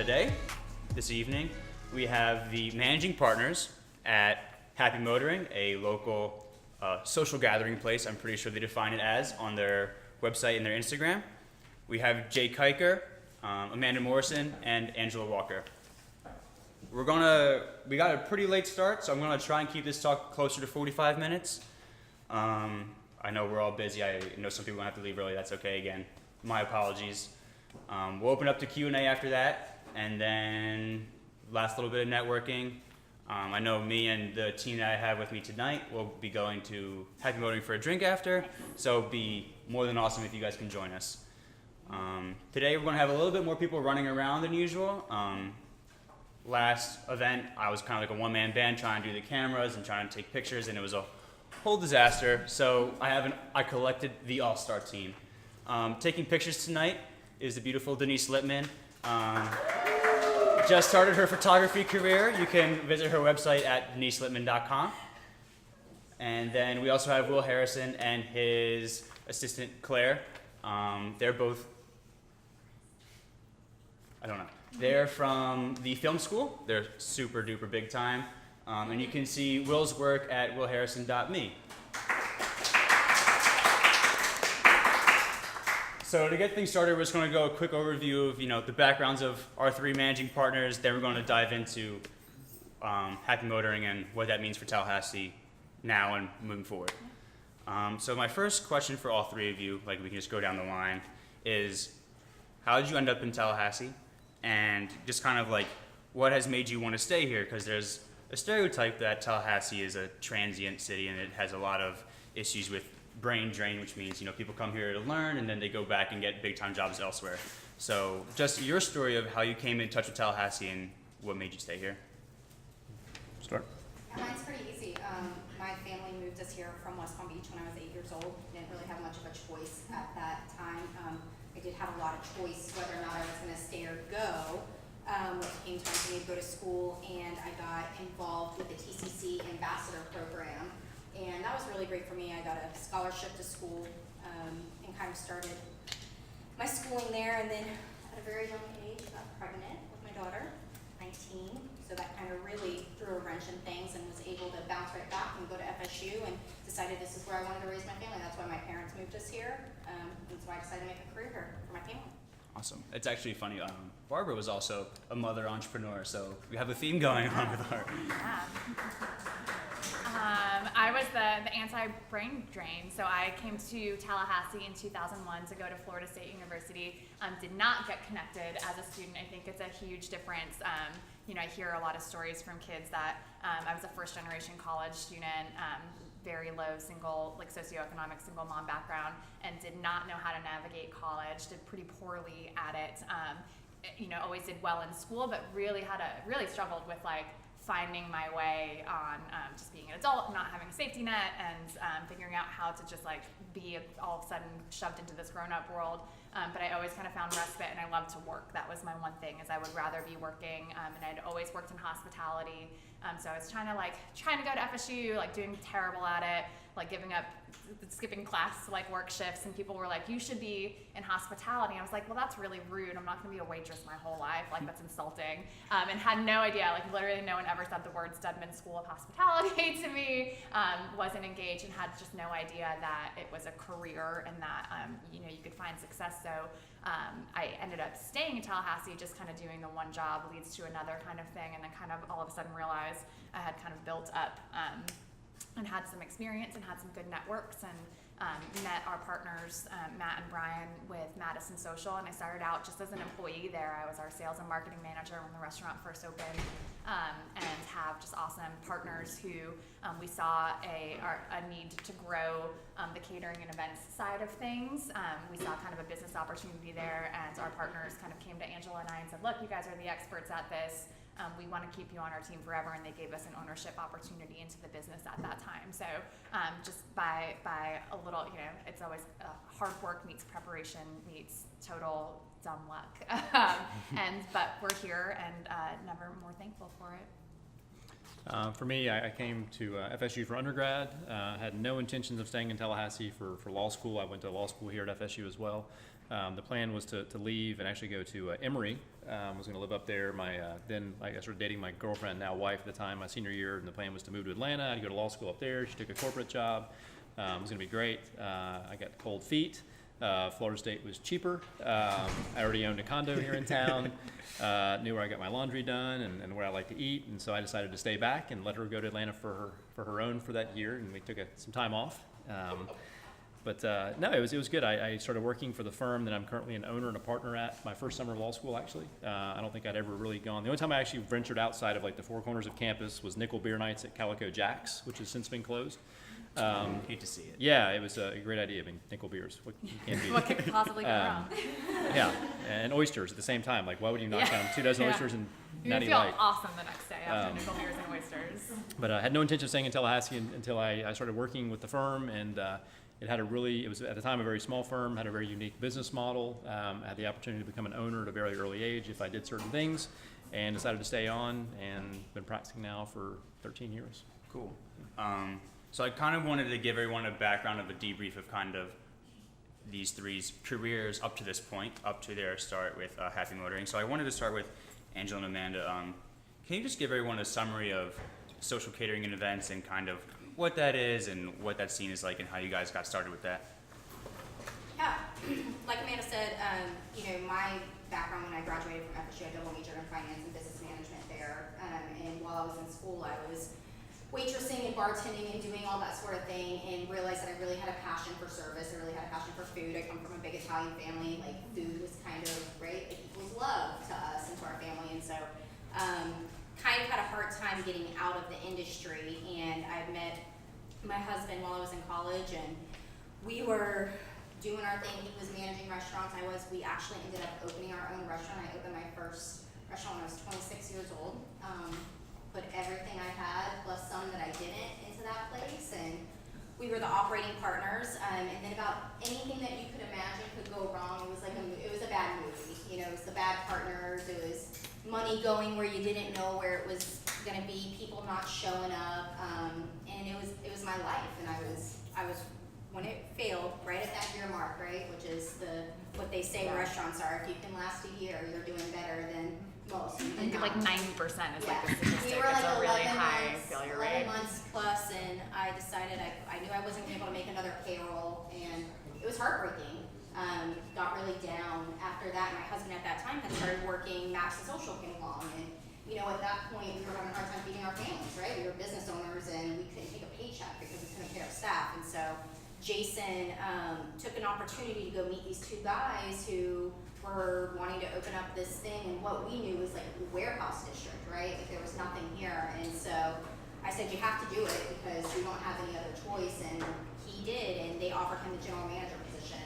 today, this evening, we have the managing partners at Happy Motoring, a local social gathering place. I'm pretty sure they define it as on their website and their Instagram. We have Jay Kiker, Amanda Morrison, and Angela Walker. We got a pretty late start, so I'm gonna try and keep this talk closer to 45 minutes. I know we're all busy. I know some people are gonna have to leave early. That's okay again. My apologies. We'll open up to Q&A after that, and then last little bit of networking. I know me and the team that I have with me tonight will be going to Happy Motoring for a drink after, so it'd be more than awesome if you guys can join us. Today we're gonna have a little bit more people running around than usual. Last event, I was kind of like a one-man band trying to do the cameras and trying to take pictures, and it was a whole disaster. So I collected the all-star team. Taking pictures tonight is the beautiful Denise Littman. Just started her photography career. You can visit her website at deniselittman.com. And then we also have Will Harrison and his assistant Claire. They're both, they're from the film school. They're super duper big time. And you can see Will's work at willharrison.me. So to get things started, we're just going to go a quick overview of the backgrounds of our three managing partners. Then we're going to dive into Happy Motoring and what that means for Tallahassee now and moving forward. So my first question for all three of you, we can just go down the line, is how did you end up in Tallahassee? And just kind of what has made you want to stay here? Because there's a stereotype that Tallahassee is a transient city and it has a lot of issues with brain drain, which means people come here to learn and then they go back and get big time jobs elsewhere. So just your story of how you came in touch with Tallahassee and what made you stay here. Start. Yeah, mine's pretty easy. My family moved us here from West Palm Beach when I was 8 years old. Didn't really have much of a choice at that time. I did have a lot of choice whether or not I was going to stay or go. When it came time for me to go to school, and I got involved with the TCC Ambassador Program. And that was really great for me. I got a scholarship to school and kind of started my schooling there. And then at a very young age, got pregnant with my daughter, 19. So that kind of really threw a wrench in things and was able to bounce right back and go to FSU and decided this is where I wanted to raise my family. That's why my parents moved us here. That's why I decided to make a career here for my family. Awesome. It's actually funny. Barbara was also a mother entrepreneur, so we have a theme going on with her. Yeah. I was the anti-brain drain, so I came to Tallahassee in 2001 to go to Florida State University. Did not get connected as a student. I think it's a huge difference. I hear a lot of stories from kids that I was a first-generation college student, very low socioeconomic single mom background, and did not know how to navigate college. Did pretty poorly at it. Always did well in school, but really struggled with finding my way on just being an adult, not having a safety net, and figuring out how to just be all of a sudden shoved into this grown-up world. But I always kind of found respite, and I loved to work. That was my one thing, is I would rather be working, and I'd always worked in hospitality. So I was trying to go to FSU, doing terrible at it, giving up, skipping class to work shifts, and people were like, you should be in hospitality. And I was like, well, that's really rude. I'm not gonna be a waitress my whole life. That's insulting. And had no idea, literally no one ever said the word Stedman School of Hospitality to me, wasn't engaged, and had just no idea that it was a career and that, you could find success. So I ended up staying in Tallahassee, just kind of doing the one job leads to another kind of thing, and then kind of all of a sudden realized I had kind of built up and had some experience and had some good networks, and met our partners, Matt and Brian, with Madison Social, and I started out just as an employee there. I was our sales and marketing manager when the restaurant first opened, and have just awesome partners who we saw a need to grow the catering and events side of things. We saw kind of a business opportunity there, and our partners kind of came to Angela and I and said, look, you guys are the experts at this. We want to keep you on our team forever, and they gave us an ownership opportunity into the business at that time. So just by a little, it's always hard work meets preparation meets total dumb luck. But we're here, and never more thankful for it. For me, I came to FSU for undergrad. Had no intentions of staying in Tallahassee for law school. I went to law school here at FSU as well. The plan was to leave and actually go to Emory. Was going to live up there. Then I started dating my girlfriend, now wife at the time, my senior year, and the plan was to move to Atlanta. I'd go to law school up there. She took a corporate job. It was going to be great. I got cold feet. Florida State was cheaper. I already owned a condo here in town. Knew where I got my laundry done and where I like to eat, and so I decided to stay back and let her go to Atlanta for her own for that year, and we took some time off. No, it was good. I started working for the firm that I'm currently an owner and a partner at my first summer of law school, actually. I don't think I'd ever really gone. The only time I actually ventured outside of like the four corners of campus was Nickel Beer Nights at Calico Jack's, which has since been closed. Hate to see it. Yeah, it was a great idea. I mean, Nickel beers. What can be? What could possibly go wrong? Yeah, and oysters at the same time. Like, why would you knock down 2 dozen oysters and You're Natty gonna Light? feel awesome the next day after nickel beers and oysters. But I had no intention of staying in Tallahassee until I started working with the firm, and it was at the time a very small firm, had a very unique business model. I had the opportunity to become an owner at a very early age if I did certain things, and decided to stay on, and been practicing now for 13 years. Cool. So I kind of wanted to give everyone a background of a debrief of kind of these three's careers up to this point, up to their start with Happy Motoring. So I wanted to start with Angela and Amanda. Can you just give everyone a summary of social catering and events and kind of what that is and what that scene is like and how you guys got started with that? Yeah, like Amanda said, my background when I graduated from FSU, I double majored in finance and business management there. And while I was in school, I was waitressing and bartending and doing all that sort of thing, and realized that I really had a passion for service. I really had a passion for food. I come from a big Italian family. Like, food was kind of, right, it equals love to us and to our family. And so kind of had a hard time getting out of the industry. And I met my husband while I was in college, and we were doing our thing. He was managing restaurants. We actually ended up opening our own restaurant. I opened my first restaurant when I was 26 years old. Put everything I had, plus some that I didn't, into that place, and we were the operating partners. And then about anything that you could imagine could go wrong. It was like it was a bad movie. It was the bad partners. It was money going where you didn't know where it was going to be. People not showing up, and it was my life. And I was when it failed, right at that year mark, right, which is what they say restaurants are. If you can last a year, you're doing better than most. I think like 90% is like the statistic. We were like it's a really 11 high months, failure 11 rate. months plus, and I decided I knew I wasn't able to make another payroll, and it was heartbreaking. Got really down after that. My husband at that time had started working. Maps and Social came along, and at that point we were having a hard time feeding our families, right? We were business owners, and we couldn't take a paycheck because we couldn't pay our staff. And so Jason took an opportunity to go meet these two guys who were wanting to open up this thing, and what we knew was like the warehouse district, right? Like there was nothing here, and so I said, you have to do it because we don't have any other choice, and he did, and they offered him the general manager position.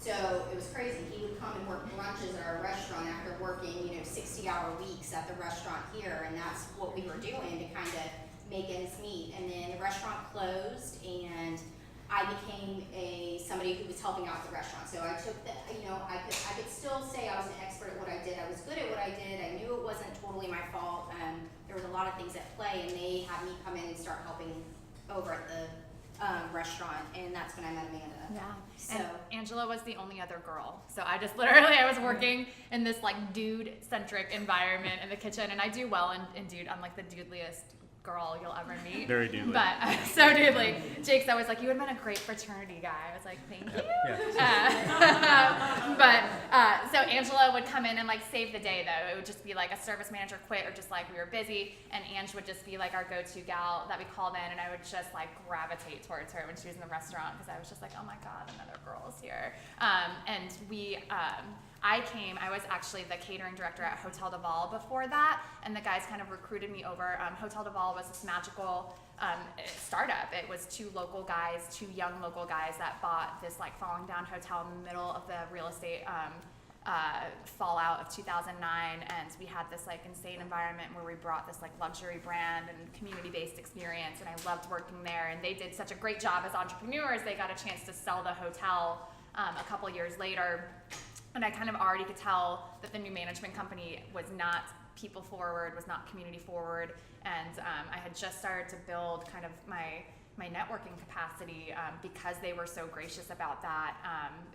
So it was crazy. He would come and work brunches at our restaurant after working, 60-hour weeks at the restaurant here, and that's what we were doing to kind of make ends meet. And then the restaurant closed, and I became somebody who was helping out the restaurant. So I took the, I could still say I was an expert at what I did. I was good at what I did. I knew it wasn't totally my fault. There was a lot of things at play, and they had me come in and start helping over at the restaurant, and that's when I met Amanda. Yeah. So And Angela was the only other girl. So I was working in this like dude-centric environment in the kitchen, and I do well in dude. I'm like the dudeliest girl you'll ever meet. Very doodly. But so doodly. Jake's always like, you would have been a great fraternity guy. I was like, thank you. So Angela would come in and like save the day though. It would just be like a service manager quit or just like we were busy, and Ange would just be like our go-to gal that we called in, and I would just like gravitate towards her when she was in the restaurant because I was just like, oh my God, another girl is here. I was actually the catering director at Hotel de Val before that, and the guys kind of recruited me over. Hotel de Val was this magical startup. It was two young local guys that bought this like falling down hotel in the middle of the real estate fallout of 2009, and we had this like insane environment where we brought this like luxury brand and community-based experience, and I loved working there, and they did such a great job as entrepreneurs. They got a chance to sell the hotel a couple years later. And I kind of already could tell that the new management company was not people forward, was not community forward. And I had just started to build kind of my my networking capacity because they were so gracious about that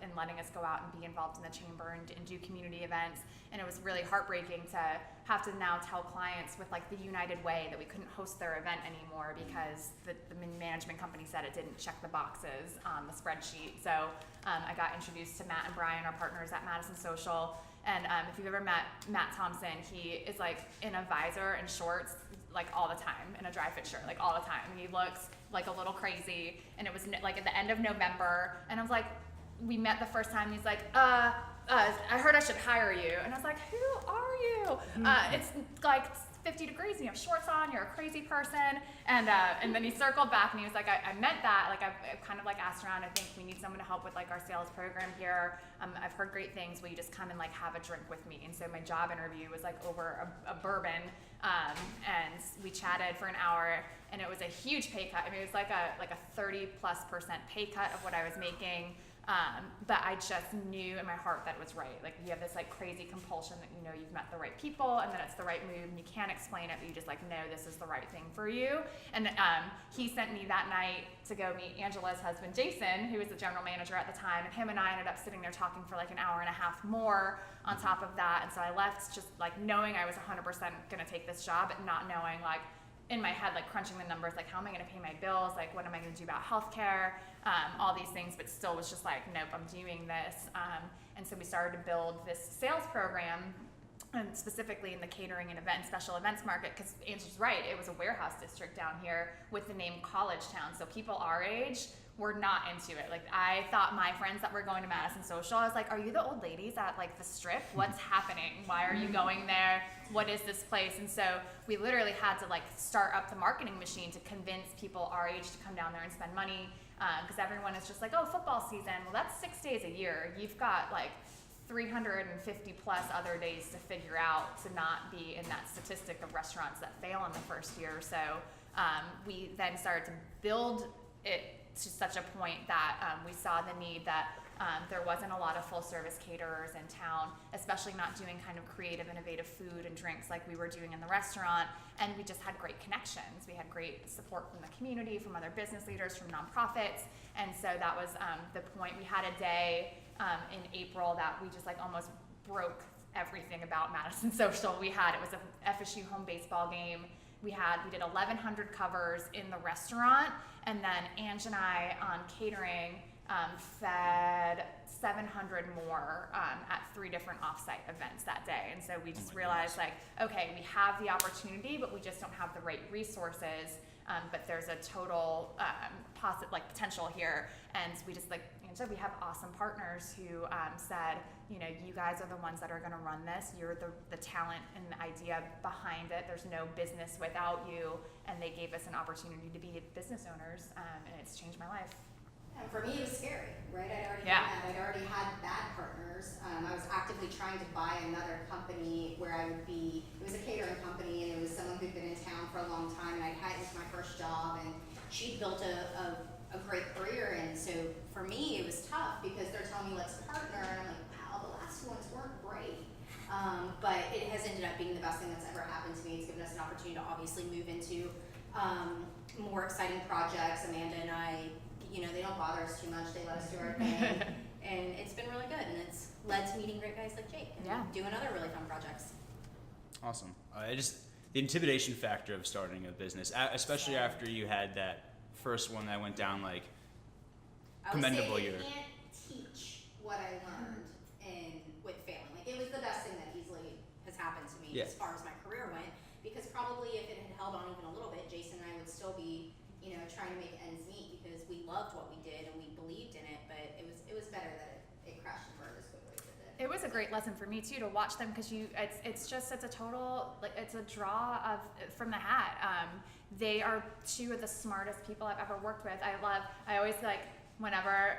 and letting us go out and be involved in the chamber and do community events. And it was really heartbreaking to have to now tell clients with like the United Way that we couldn't host their event anymore because the management company said it didn't check the boxes on the spreadsheet. So I got introduced to Matt and Brian, our partners at Madison Social. And if you've ever met Matt Thompson, he is like in a visor and shorts like all the time, in a dry fit shirt, like all the time. He looks like a little crazy. And it was like at the end of November, and I was like, we met the first time. He's like, I heard I should hire you. And I was like, who are you? It's like 50 degrees and you have shorts on, you're a crazy person. And then he circled back and he was like, I meant that. Like I've kind of like asked around, I think we need someone to help with like our sales program here. I've heard great things. Will you just come and like have a drink with me? And so my job interview was like over a bourbon. And we chatted for an hour, and it was a huge pay cut. I mean, it was like a 30+% pay cut of what I was making. But I just knew in my heart that it was right. Like you have this like crazy compulsion that you know you've met the right people and that it's the right move, and you can't explain it, but you just like know this is the right thing for you. And he sent me that night to go meet Angela's husband, Jason, who was the general manager at the time, and him and I ended up sitting there talking for like an hour and a half more on top of that. And so I left just like knowing I was 100% going to take this job, but not knowing like in my head, like crunching the numbers, like how am I going to pay my bills? Like what am I going to do about healthcare? All these things, but still was just like, nope, I'm doing this. And so we started to build this sales program, and specifically in the catering and special events market, because Angela's right, it was a warehouse district down here with the name College Town. So people our age were not into it. Like I thought my friends that were going to Madison Social, I was like, are you the old ladies at like the strip? What's happening? Why are you going there? What is this place? And so we literally had to like start up the marketing machine to convince people our age to come down there and spend money. Because everyone is just like, oh, football season. Well, that's 6 days a year. You've got like 350 plus other days to figure out to not be in that statistic of restaurants that fail in the first year. So we then started to build it to such a point that we saw the need that there wasn't a lot of full service caterers in town, especially not doing kind of creative, innovative food and drinks like we were doing in the restaurant. And we just had great connections. We had great support from the community, from other business leaders, from nonprofits. And so that was the point. We had a day in April that we just like almost broke everything about Madison Social. It was a FSU home baseball game. We did 1,100 covers in the restaurant, and then Ange and I on catering fed 700 more at 3 different offsite events that day. And so we just realized like, okay, we have the opportunity, but we just don't have the right resources. But there's a total potential here. And we just like Ange said, we have awesome partners who said, you know, you guys are the ones that are going to run this. You're the talent and the idea behind it. There's no business without you. And they gave us an opportunity to be business owners, and it's changed my life. And for me, it was scary, right? I'd already had bad partners. I was actively trying to buy another company where it was a catering company, and it was someone who'd been in town for a long time, and it was my first job, and she'd built a great career. And so for me, it was tough because they're telling me let's partner, and I'm like, wow, the last ones weren't great. But it has ended up being the best thing that's ever happened to me. It's given us an opportunity to obviously move into more exciting projects. Amanda and I, you know, they don't bother us too much. They let us do our thing. And it's been really good. And it's led to meeting great guys like Jake and doing other really fun projects. Awesome. The intimidation factor of starting a business, especially after you had that first one that went down like commendable year. I would say you can't teach what I learned with failing. Like it was the best thing that easily has happened to me as far as my career went. Because probably if it had held on even a little bit, Jason and I would still be, you know, trying to make ends meet because we loved what we did and we believed in it. But it was better that it crashed and burned as quickly as it did. It was a great lesson for me too to watch them because it's a total like it's a draw from the hat. They are 2 of the smartest people I've ever worked with. I always like whenever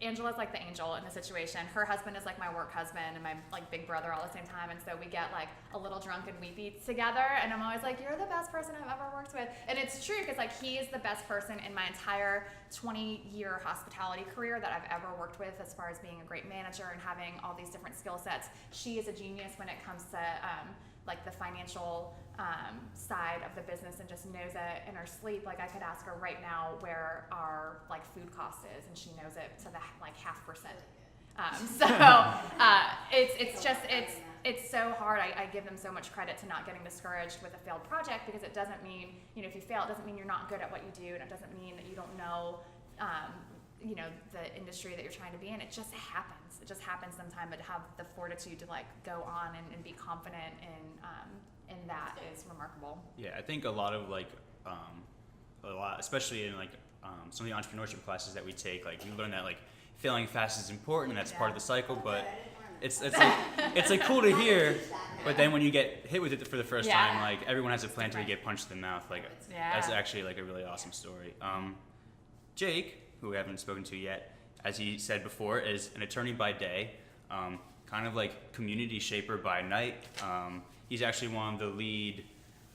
Angela's like the angel in the situation. Her husband is like my work husband and my like big brother all at the same time, and so we get like a little drunk and weepy together, and I'm always like, you're the best person I've ever worked with. And it's true because like he is the best person in my entire 20-year hospitality career that I've ever worked with as far as being a great manager and having all these different skill sets. She is a genius when it comes to like the financial side of the business and just knows it in her sleep. Like I could ask her right now where our like food cost is, and she knows it to the like 0.5%. It's so hard. I give them so much credit to not getting discouraged with a failed project, because it doesn't mean, if you fail, it doesn't mean you're not good at what you do, and it doesn't mean that you don't know, the industry that you're trying to be in. It just happens. It just happens sometime, but to have the fortitude to like go on and be confident in that is remarkable. Yeah, I think a lot, especially in like some of the entrepreneurship classes that we take, like you learn that like failing fast is important, and that's part of the cycle, but it's like cool to hear, but then when you get hit with it for the first time, like everyone has a plan till you get punched in the mouth. Like that's actually like a really awesome story. Jake, who we haven't spoken to yet, as he said before, is an attorney by day, kind of like community shaper by night. He's actually one of the leads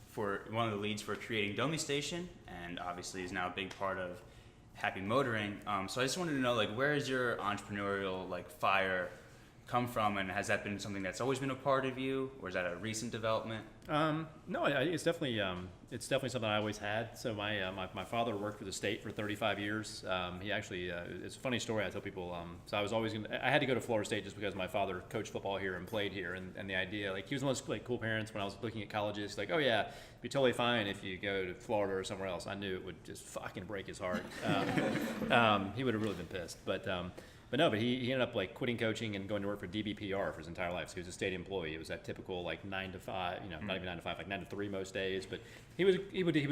for creating Domi Station, and obviously is now a big part of Happy Motoring. So I just wanted to know, like, where is your entrepreneurial like fire come from, and has that been something that's always been a part of you, or is that a recent development? No, it's definitely something I always had. So my father worked for the state for 35 years. He actually, it's a funny story I tell people. So I was always I had to go to Florida State just because my father coached football here and played here, and the idea, like, he was one of those like cool parents. When I was looking at colleges, like, oh yeah, it'd be totally fine if you go to Florida or somewhere else. I knew it would just fucking break his heart. He would have really been pissed, but he ended up like quitting coaching and going to work for DBPR for his entire life. So he was a state employee. It was that typical like 9 to 5, not even 9 to 5, like 9 to 3 most days. But he was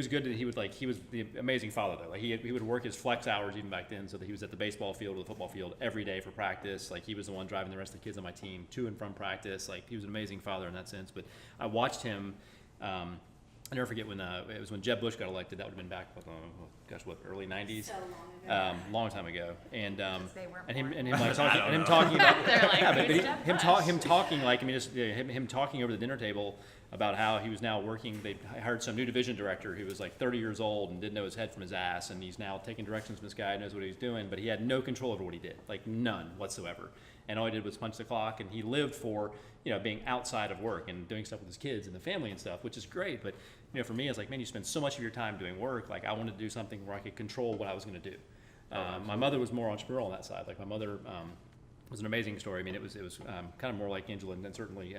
good. He was the amazing father though. Like he would work his flex hours even back then, so that he was at the baseball field or the football field every day for practice. Like he was the one driving the rest of the kids on my team to and from practice. Like he was an amazing father in that sense. But I watched him. I never forget when it was when Jeb Bush got elected. That would have been back, early '90s, So long ago. long time ago. And They weren't him like talking, and him talking about They're like, yeah, but "Who's he, Jeb him, Bush?" him talking like, I mean, just him talking over the dinner table about how he was now working. They hired some new division director who was like 30 years old and didn't know his head from his ass, and he's now taking directions from this guy who knows what he's doing, but he had no control over what he did, like none whatsoever. And all he did was punch the clock, and he lived for being outside of work and doing stuff with his kids and the family and stuff, which is great. But for me, it's like, man, you spend so much of your time doing work. Like I wanted to do something where I could control what I was going to do. My mother was more entrepreneurial on that side. Like my mother was an amazing story. I mean, it was kind of more like Angela, and then certainly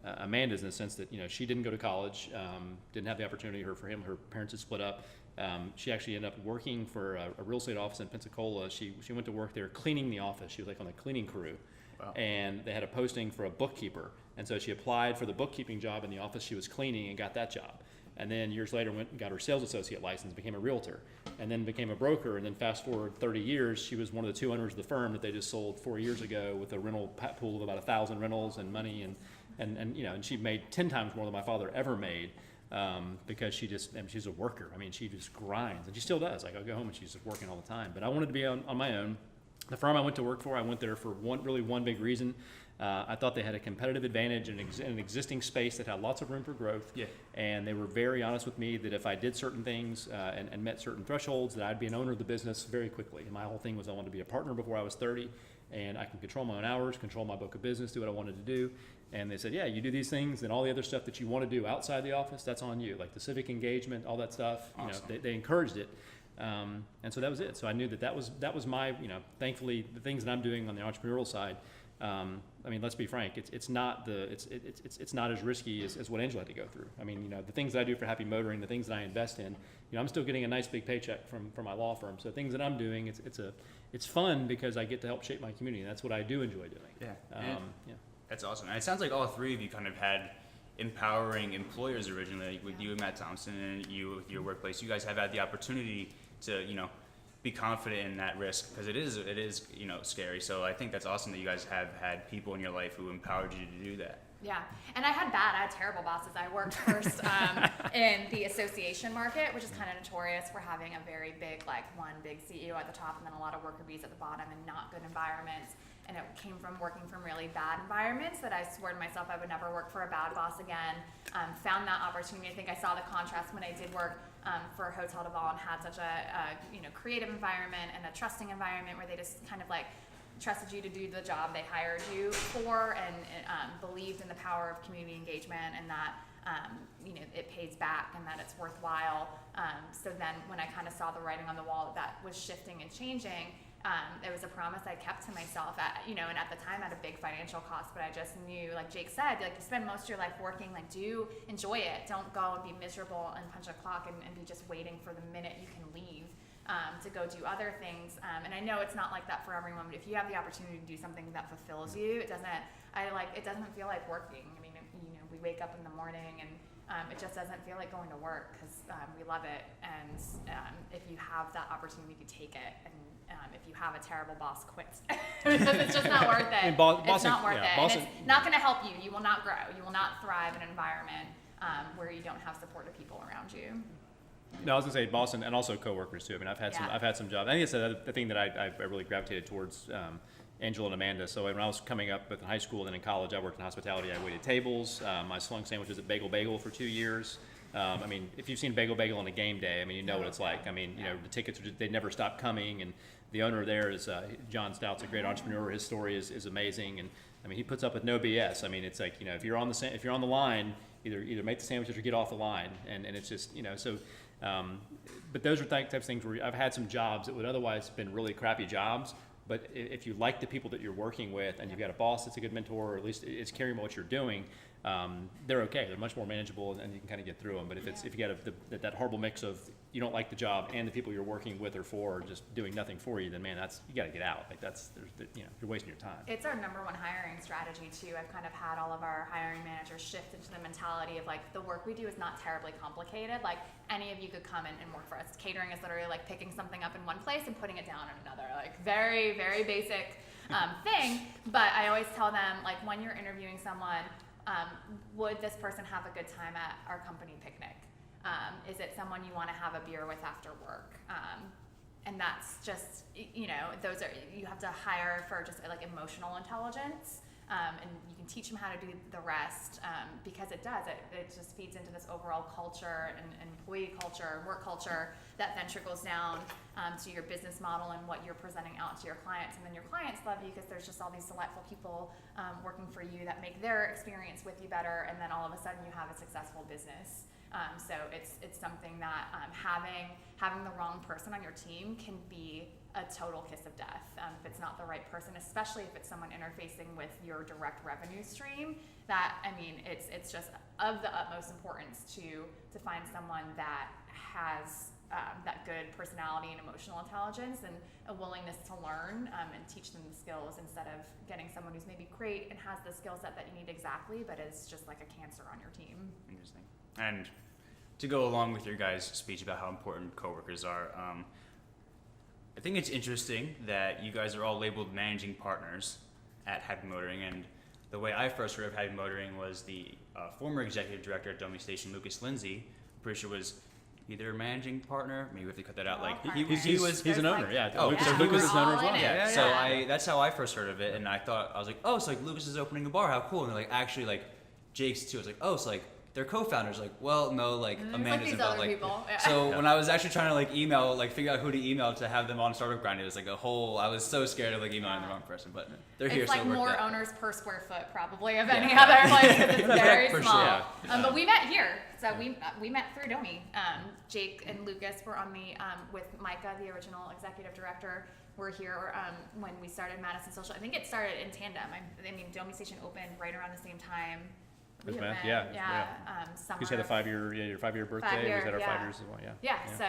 Amanda's, in the sense that she didn't go to college, didn't have the opportunity. Her parents had split up. She actually ended up working for a real estate office in Pensacola. She went to work there cleaning the office. She was like on the cleaning crew. Wow. And they had a posting for a bookkeeper, and so she applied for the bookkeeping job in the office she was cleaning and got that job. And then years later went and got her sales associate license, became a realtor, and then became a broker. And then fast forward 30 years, she was one of the 2 owners of the firm that they just sold 4 years ago with a rental pool of about 1,000 rentals and money, and she made 10 times more than my father ever made. Because she's a worker. I mean, she just grinds, and she still does. Like, I'll go home and she's just working all the time. But I wanted to be on my own. The firm I went to work for, I went there for one big reason. I thought they had a competitive advantage in an existing space that had lots of room for growth. Yeah. And they were very honest with me that if I did certain things and met certain thresholds, that I'd be an owner of the business very quickly. And my whole thing was I wanted to be a partner before I was 30, and I can control my own hours, control my book of business, do what I wanted to do. And they said, yeah, you do these things, and all the other stuff that you want to do outside the office, that's on you. Like the civic engagement, all that stuff. Awesome. They encouraged it. And so that was it. So I knew that was my, thankfully the things that I'm doing on the entrepreneurial side. I mean, let's be frank. It's not as risky as what Angela had to go through. I mean, the things that I do for Happy Motoring, the things that I invest in, I'm still getting a nice big paycheck from my law firm. So things that I'm doing, it's fun because I get to help shape my community. And that's what I do enjoy doing. Yeah. Yeah. That's awesome. And it sounds like all three of you kind of had empowering employers originally, like with you and Matt Thompson, and you with your workplace. You guys have had the opportunity to, be confident in that risk, because it is scary. So I think that's awesome that you guys have had people in your life who empowered you to do that. Yeah, and I had terrible bosses. I worked first in the association market, which is kind of notorious for having a very big, one big CEO at the top and then a lot of worker bees at the bottom, and not good environments. And it came from working from really bad environments that I swore to myself I would never work for a bad boss again. Found that opportunity. I think I saw the contrast when I did work for Hotel de Val and had such a creative environment and a trusting environment where they just kind of trusted you to do the job they hired you for, and believed in the power of community engagement, and that it pays back and that it's worthwhile. So then when I kind of saw the writing on the wall that was shifting and changing, it was a promise I kept to myself and at the time at a big financial cost, but I just knew, like Jake said, like, you spend most of your life working, like, do enjoy it. Don't go and be miserable and punch a clock and be just waiting for the minute you can leave. To go do other things, and I know it's not like that for everyone, but if you have the opportunity to do something that fulfills you, it doesn't feel like working. I mean, we wake up in the morning and it just doesn't feel like going to work because we love it, and if you have that opportunity, take it, and if you have a terrible boss, quit. It's just not worth it. It's not worth it. And it's not going to help you. You will not grow. You will not thrive in an environment where you don't have supportive people around you. No, I was gonna say Boston, and also coworkers too. I mean, I've had some jobs. I think it's the thing that I really gravitated towards, Angela and Amanda. So when I was coming up in high school and then in college, I worked in hospitality. I waited tables. I slung sandwiches at Bagel for 2 years. I mean, if you've seen Bagel on a game day, I mean, you know what it's like. I mean, the tickets they never stop coming, and the owner there is John Stout's a great entrepreneur. His story is amazing, and I mean, he puts up with no BS. I mean, it's like, if you're on the line, either make the sandwiches or get off the line, and it's just so. But those are types of things where I've had some jobs that would otherwise have been really crappy jobs, but if you like the people that you're working with and you've got a boss that's a good mentor, or at least it's caring about what you're doing, they're okay. They're much more manageable, and you can kind of get through them. But if you got that horrible mix of you don't like the job and the people you're working with or for are just doing nothing for you, then man, you got to get out. Like you're wasting your time. It's our number one hiring strategy too. I've kind of had all of our hiring managers shift into the mentality of like, the work we do is not terribly complicated. Like, any of you could come in and work for us. Catering is literally like picking something up in one place and putting it down in another. Like, very, very basic thing. But I always tell them, like, when you're interviewing someone, would this person have a good time at our company picnic? Is it someone you want to have a beer with after work? And that's just, you have to hire for just like emotional intelligence, and you can teach them how to do the rest, because it just feeds into this overall culture and employee culture, work culture that then trickles down to your business model and what you're presenting out to your clients. And then your clients love you because there's just all these delightful people working for you that make their experience with you better, and then all of a sudden you have a successful business. So it's something that having the wrong person on your team can be a total kiss of death if it's not the right person, especially if it's someone interfacing with your direct revenue stream. It's just of the utmost importance to find someone that has that good personality and emotional intelligence and a willingness to learn and teach them the skills, instead of getting someone who's maybe great and has the skill set that you need exactly, but is just like a cancer on your team. Interesting. And to go along with your guys' speech about how important coworkers are, I think it's interesting that you guys are all labeled managing partners at Happy Motoring, and the way I first heard of Happy Motoring was the former executive director at Domi Station, Lucas Lindsay. I'm pretty sure was either a managing partner. Maybe we have to cut that out. He's an owner. Yeah. Oh, Lucas, so Lucas is an owner as well. Yeah. So that's how I first heard of it, and I was like, oh, so like Lucas is opening a bar. How cool! And they're like, actually, like Jake's too. I was like, oh, so like they're co-founders. Like, well, no, like Amanda's involved. Like, so when I was actually trying to like email, like figure out who to email to have them on Startup Grind, it was like a whole. I was so scared of like emailing the wrong person, but they're here. It's like so more owners per square foot probably of any other place, because it's very for small. Sure, yeah. But we met here, so we met through Domi. Jake and Lucas were on the with Micah, the original executive director. We're here when we started Madison Social. I think it started in tandem. Domi Station opened right around the same time. Summer. You had your 5-year birthday. Was at our 5 years as well. Yeah. So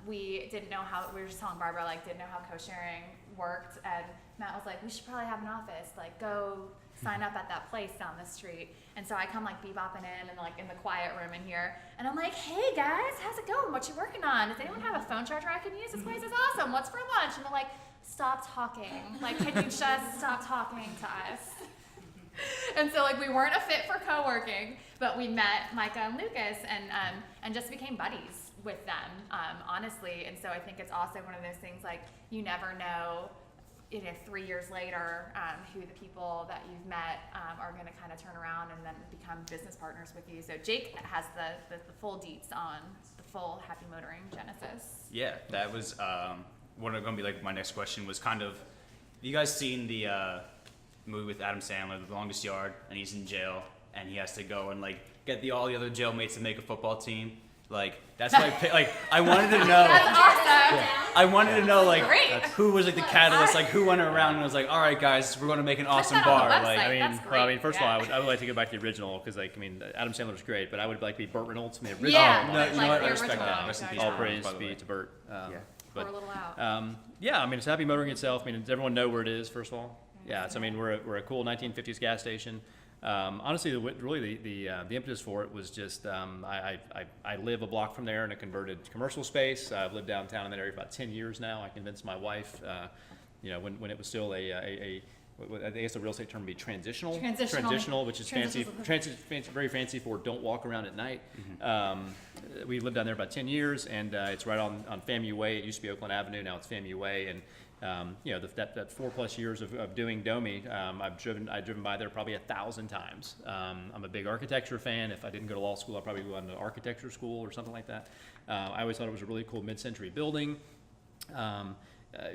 we didn't know how. We were just telling Barbara didn't know how co-sharing worked, and Matt was like, we should probably have an office. Like, go sign up at that place down the street. And so I come bebopping in and in the quiet room in here, and I'm like, hey guys, how's it going? What you working on? Does anyone have a phone charger I can use? This place is awesome. What's for lunch? And they're like, stop talking. Can you just stop talking to us? And so we weren't a fit for co-working, but we met Micah and Lucas and just became buddies with them, honestly. And so I think it's also one of those things you never know, 3 years later, who the people that you've met are going to kind of turn around and then become business partners with you. So Jake has the full deets on the full Happy Motoring genesis. Yeah, that was what going to be my next question was kind of you guys seen the movie with Adam Sandler, The Longest Yard, and he's in jail and he has to go and like get all the other jailmates to make a football team? Like that's why I wanted to know. That's awesome. I wanted to know like Great. who was like the catalyst, like who went around and was like, all right guys, we're going to make an awesome that on the bar. website. Like I mean, That's well, I great, mean, first yeah. of all, I would like to go back to the original because, like, I mean, Adam Sandler was great, but I would like to be Burt Reynolds from the original. Yeah, no, like you know what? the I respect original. that. Rest in peace, All Burt, praise by the way. be to Burt. Yeah. Pour a little out. Yeah, I mean, it's Happy Motoring itself. I mean, does everyone know where it is, first of all? Yeah, it's, I mean, we're a cool 1950s gas station. Honestly, the impetus for it was just I live a block from there in a converted commercial space. I've lived downtown in that area for about 10 years now. I convinced my wife, when it was still I guess the real estate term would be transitional. Transitional, which is fancy, very fancy for don't walk around at night. We lived down there about 10 years, and it's right on FAMU Way. It used to be Oakland Avenue, now it's FAMU Way, and that 4+ years of doing Domi, I've driven by there probably 1,000 times. I'm a big architecture fan. If I didn't go to law school, I'd probably go to architecture school or something like that. I always thought it was a really cool mid-century building.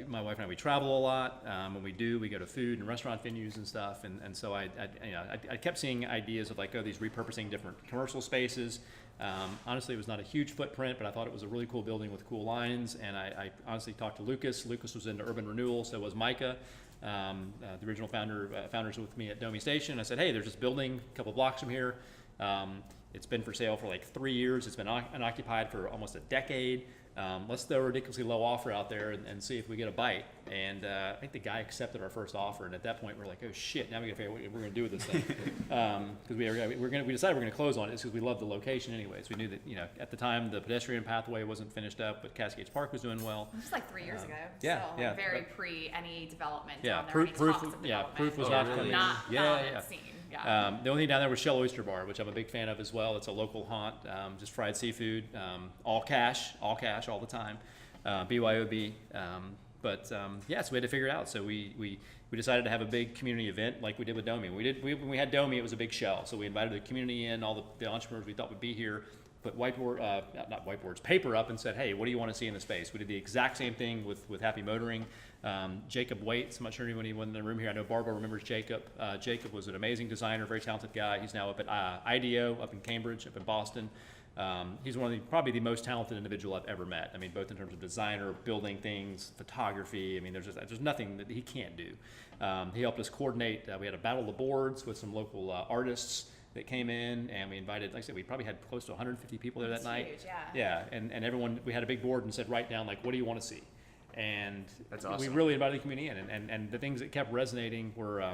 My wife and I, we travel a lot. When we do, we go to food and restaurant venues and stuff. And so I kept seeing ideas of like, these repurposing different commercial spaces. Honestly, it was not a huge footprint, but I thought it was a really cool building with cool lines. And I honestly talked to Lucas. Lucas was into urban renewal, so was Micah, the original founders with me at Domi Station. I said, hey, there's this building a couple blocks from here. It's been for sale for like 3 years. It's been unoccupied for almost a decade. Let's throw a ridiculously low offer out there and see if we get a bite. And I think the guy accepted our first offer, and at that point we're like, oh shit, now we gotta figure out what we're gonna do with this thing. Because we decided we're gonna close on it because we loved the location anyways. We knew that at the time the pedestrian pathway wasn't finished up, but Cascades Park was doing well. This was like 3 years ago. yeah, Still, yeah, very but- pre any development. Yeah, down there, proof- any proof- talks of yeah, development. proof was not coming. Not Yeah. seen. Yeah. The only thing down there was Shell Oyster Bar, which I'm a big fan of as well. It's a local haunt, just fried seafood, all cash all the time, BYOB. So we had to figure it out. So we decided to have a big community event like we did with Domi. When we had Domi, it was a big shell. So we invited the community in, all the entrepreneurs we thought would be here, put paper up and said, hey, what do you want to see in the space? We did the exact same thing with Happy Motoring. Jacob Waits, I'm not sure anyone in the room here. I know Barbara remembers Jacob. Jacob was an amazing designer, very talented guy. He's now up at IDEO, up in Cambridge, up in Boston. He's probably the most talented individual I've ever met. I mean, both in terms of designer, building things, photography. I mean, there's nothing that he can't do. He helped us coordinate. We had a battle of the boards with some local artists that came in, and we invited, like I said, we probably had close to 150 people there that night. Huge, yeah. Yeah, and everyone, we had a big board and said, write down, like, what do you want to see? And That's we awesome. really invited the community in, and the things that kept resonating were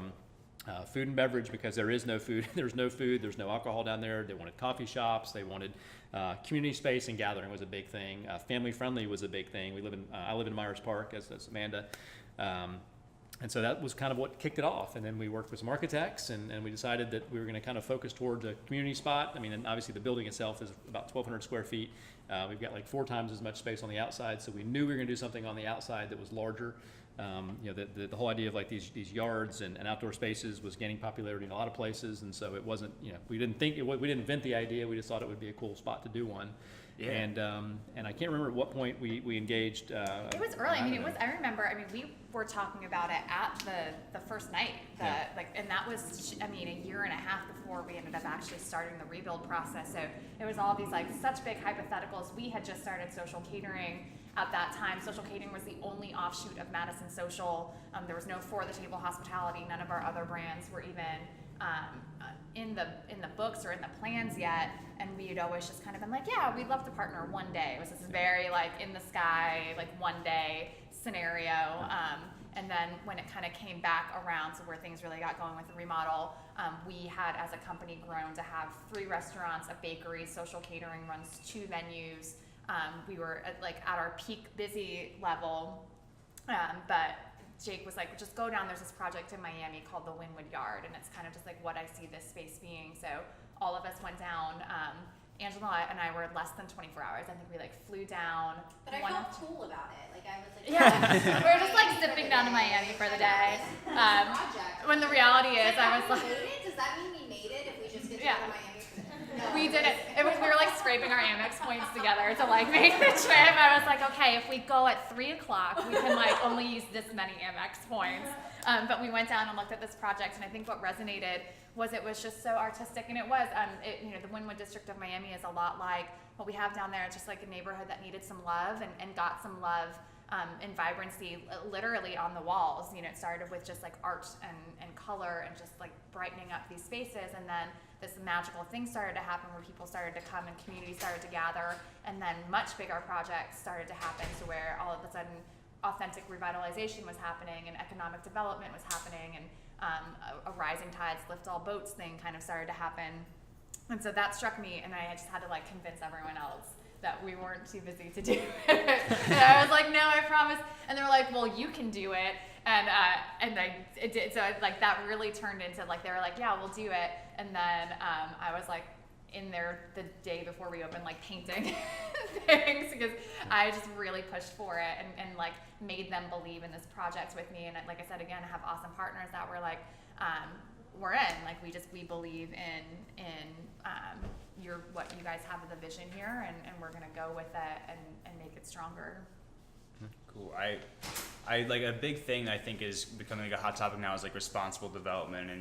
food and beverage, because there is no food. There's no food, there's no alcohol down there. They wanted coffee shops, they wanted community space, and gathering was a big thing. Family friendly was a big thing. I live in Myers Park, as Amanda. And so that was kind of what kicked it off. And then we worked with some architects, and we decided that we were going to kind of focus towards a community spot. I mean, and obviously the building itself is about 1,200 square feet. We've got like 4 times as much space on the outside, so we knew we were going to do something on the outside that was larger. The whole idea of like these yards and outdoor spaces was gaining popularity in a lot of places, and so it wasn't, we didn't invent the idea. We just thought it would be a cool spot to do one. Yeah. And I can't remember at what point we engaged. It was early. I mean, I remember. I mean, we were talking about it at the first night. Yeah. And that was, I mean, a year and a half before we ended up actually starting the rebuild process. So it was all these like such big hypotheticals. We had just started social catering at that time. Social catering was the only offshoot of Madison Social. There was no For the Table hospitality. None of our other brands were even in the books or in the plans yet, and we had always just kind of been like, yeah, we'd love to partner one day. It was this very like in the sky, like one day scenario. And then when it kind of came back around to where things really got going with the remodel, we had as a company grown to have 3 restaurants, a bakery, social catering runs 2 venues. We were at our peak busy level, but Jake was like, just go down, there's this project in Miami called the Wynwood Yard, and it's kind of just like what I see this space being. So all of us went down. Angela and I were less than 24 hours. I think we flew down. But I felt cool about it. Like I was like, Yeah, we were just zipping down to Miami for the day. project. When the reality is, I was like, we made it? Does that mean we made it if we just get to Yeah. go to Miami? We did it. We were like scraping our Amex points together to like make the trip. I was like, okay, if we go at 3 o'clock, we can like only use this many Amex points. But we went down and looked at this project, and I think what resonated was it was just so artistic, and it was. The Wynwood district of Miami is a lot like what we have down there. It's just like a neighborhood that needed some love and got some love and vibrancy literally on the walls. It started with just like art and color and just like brightening up these spaces, and then this magical thing started to happen where people started to come and community started to gather, and then much bigger projects started to happen to where all of a sudden authentic revitalization was happening and economic development was happening, and a rising tides lift all boats thing kind of started to happen. And so that struck me, and I just had to like convince everyone else that we weren't too busy to do it. And I was like, no, I promise. And they were like, well, you can do it. And it did. So like that really turned into like, they were like, yeah, we'll do it. And then I was like in there the day before we opened, like painting things, because I just really pushed for it and like made them believe in this project with me. And like I said, again, I have awesome partners that were like, we're in, like we believe in what you guys have as a vision here, and we're gonna go with it and make it stronger. Cool. I like a big thing I think is becoming like a hot topic now is like responsible development and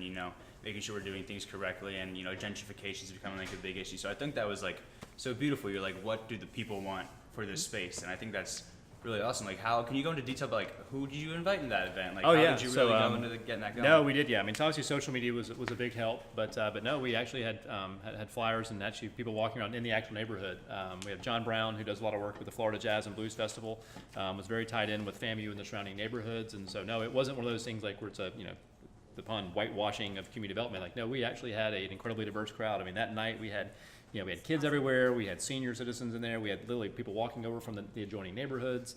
making sure we're doing things correctly, and gentrification is becoming like a big issue. So I think that was like so beautiful. You're like, what do the people want for this space? And I think that's really awesome. Like, how can you go into detail about like who did you invite in that event? Like, how did you really go into getting that going? No, we did. Yeah, I mean, so obviously social media was a big help, but no, we actually had flyers and actually people walking around in the actual neighborhood. We have John Brown, who does a lot of work with the Florida Jazz and Blues Festival, was very tied in with FAMU and the surrounding neighborhoods, and so no, it wasn't one of those things like where it's a the pun whitewashing of community development. Like, no, we actually had an incredibly diverse crowd. I mean, that night we had kids everywhere. We had senior citizens in there. We had literally people walking over from the adjoining neighborhoods.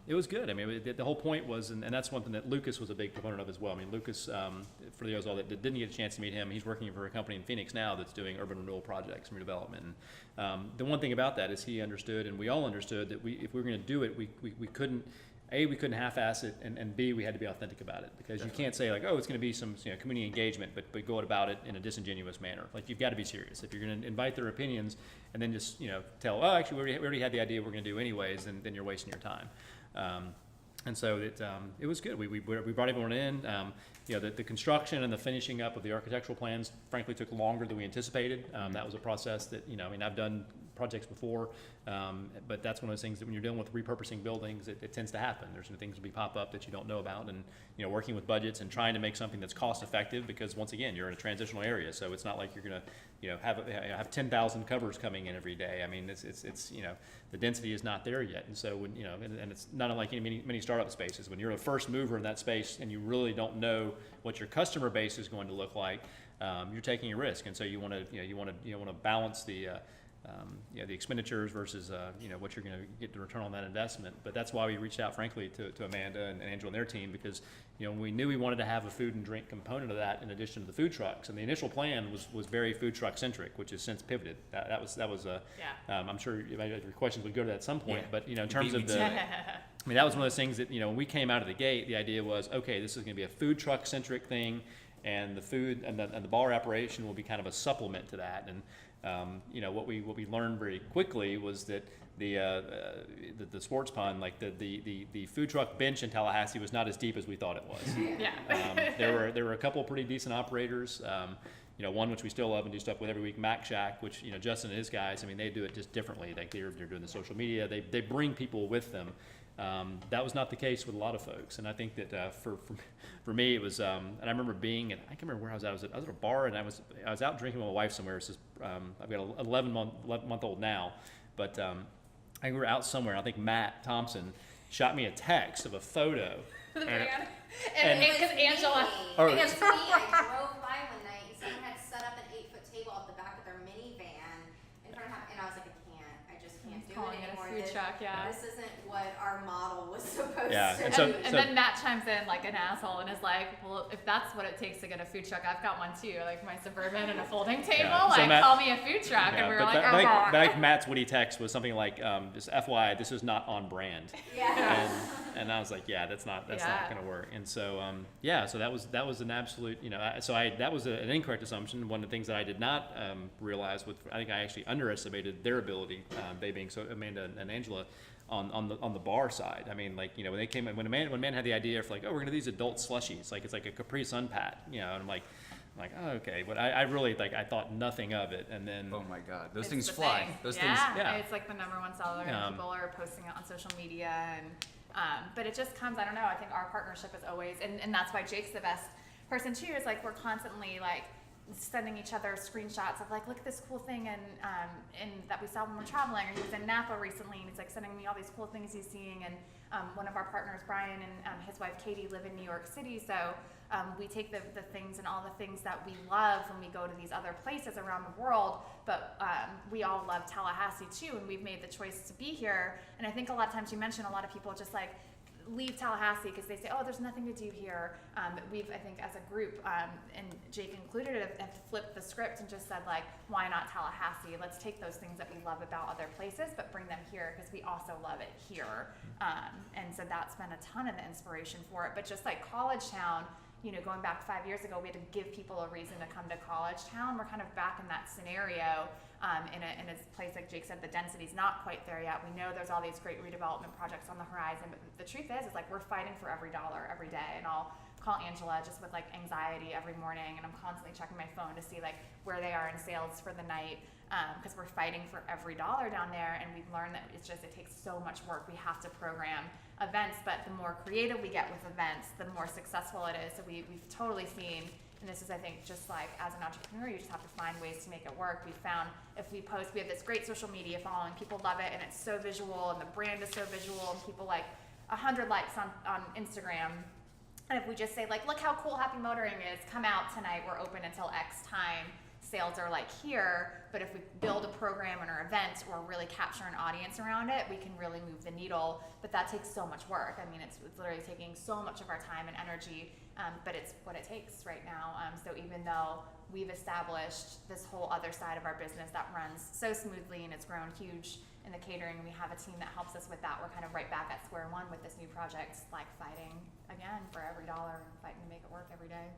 It was good. I mean, the whole point was, and that's one thing that Lucas was a big proponent of as well. I mean, Lucas, for those all that didn't get a chance to meet him, he's working for a company in Phoenix now that's doing urban renewal projects and redevelopment. And the one thing about that is he understood, and we all understood, that if we were going to do it, we couldn't. A, we couldn't half-ass it, and B, we had to be authentic about it, because you can't say like, oh, it's going to be some community engagement, but go about it in a disingenuous manner. Like, you've got to be serious. If you're going to invite their opinions and then just tell, oh, actually we already had the idea we're going to do anyways, then you're wasting your time. And so it was good. We brought everyone in. The construction and the finishing up of the architectural plans, frankly, took longer than we anticipated. That was a process that I've done projects before, but that's one of those things that when you're dealing with repurposing buildings, it tends to happen. There's some things that pop up that you don't know about, and working with budgets and trying to make something that's cost effective, because once again, you're in a transitional area, so it's not like you're going to have 10,000 covers coming in every day. I mean, it's the density is not there yet, and so when and it's not unlike many startup spaces. When you're the first mover in that space and you really don't know what your customer base is going to look like, you're taking a risk, and so you want to balance the expenditures versus what you're going to get the return on that investment. But that's why we reached out, frankly, to Amanda and Angela and their team, because we knew we wanted to have a food and drink component of that in addition to the food trucks. And the initial plan was very food truck centric, which has since pivoted. That was I'm sure your questions would go to that at some point. Yeah. But in terms of that was one of those things that when we came out of the gate, the idea was, okay, this is going to be a food truck centric thing, and the food and the bar operation will be kind of a supplement to that. And what we learned very quickly was that the sports pun, like the food truck bench in Tallahassee, was not as deep as we thought it was. Yeah. There were a couple of pretty decent operators. One which we still love and do stuff with every week, Mac Shack, which Justin and his guys, I mean, they do it just differently. Like they're doing the social media. They bring people with them. That was not the case with a lot of folks, and I think that for me it was. And I remember being at, I can't remember where I was at. I was at a bar, and I was out drinking with my wife somewhere. It's just, I've got an 11-month-old now, but I think we were out somewhere. I think Matt Thompson shot me a text of a photo. And because Angela. It was me. I drove by one night, and someone had set up an 8-foot table at the back of their minivan in front of, and I was like, I just can't do it anymore. Food truck, yeah. This isn't what our model was supposed to. be. And then Matt chimes in like an asshole and is like, well, if that's what it takes to get a food truck, I've got one too, like my Suburban and a folding table. Yeah. So Matt, call me a food truck, and we were like, I think Matt's witty text was something like, just FYI, this is not on brand. Yeah. And I was like, yeah, that's not Yeah. going to work. And so, so that was an absolute, that was an incorrect assumption. One of the things that I did not realize I think I actually underestimated their ability, they being so Amanda and Angela, on the bar side. I mean, like, when they came in, when man had the idea for like, oh, we're gonna do these adult slushies, like it's like a Capri Sun pat, and I'm like, oh, okay, but I really I thought nothing of it, and then Oh my God, those It's things the fly. thing. Those yeah. things. Yeah. It's like the #1 seller, and people are posting it on social media, and but it just comes. I don't know. I think our partnership is always, and that's why Jake's the best person too. Is like we're constantly like sending each other screenshots of like, look at this cool thing, and that we saw when we're traveling. Or he was in Napa recently, and he's like sending me all these cool things he's seeing. And one of our partners, Brian, and his wife Katie live in New York City, so. We take the things and all the things that we love when we go to these other places around the world, but we all love Tallahassee too, and we've made the choice to be here. And I think a lot of times you mentioned a lot of people just like leave Tallahassee because they say, oh, there's nothing to do here. We've, I think as a group, and Jake included, have flipped the script and just said like, why not Tallahassee? Let's take those things that we love about other places, but bring them here because we also love it here. And so that's been a ton of the inspiration for it. But just like College Town, going back 5 years ago, we had to give people a reason to come to College Town. We're kind of back in that scenario in a place, like Jake said, the density's not quite there yet. We know there's all these great redevelopment projects on the horizon, but the truth is like we're fighting for every dollar every day. And I'll call Angela just with like anxiety every morning, and I'm constantly checking my phone to see like where they are in sales for the night, because we're fighting for every dollar down there. And we've learned that it takes so much work. We have to program events, but the more creative we get with events, the more successful it is. So we've totally seen, and this is, I think, just like as an entrepreneur, you just have to find ways to make it work. We found if we post, we have this great social media following, people love it, and it's so visual, and the brand is so visual, and people like 100 likes on Instagram. And if we just say like, look how cool Happy Motoring is, come out tonight, we're open until X time, sales are like here. But if we build a program or an event or really capture an audience around it, we can really move the needle. But that takes so much work. I mean, it's literally taking so much of our time and energy, but it's what it takes right now. So even though we've established this whole other side of our business that runs so smoothly and it's grown huge in the catering, we have a team that helps us with that. We're kind of right back at square one with this new project, like fighting again for every dollar, fighting to make it work every day.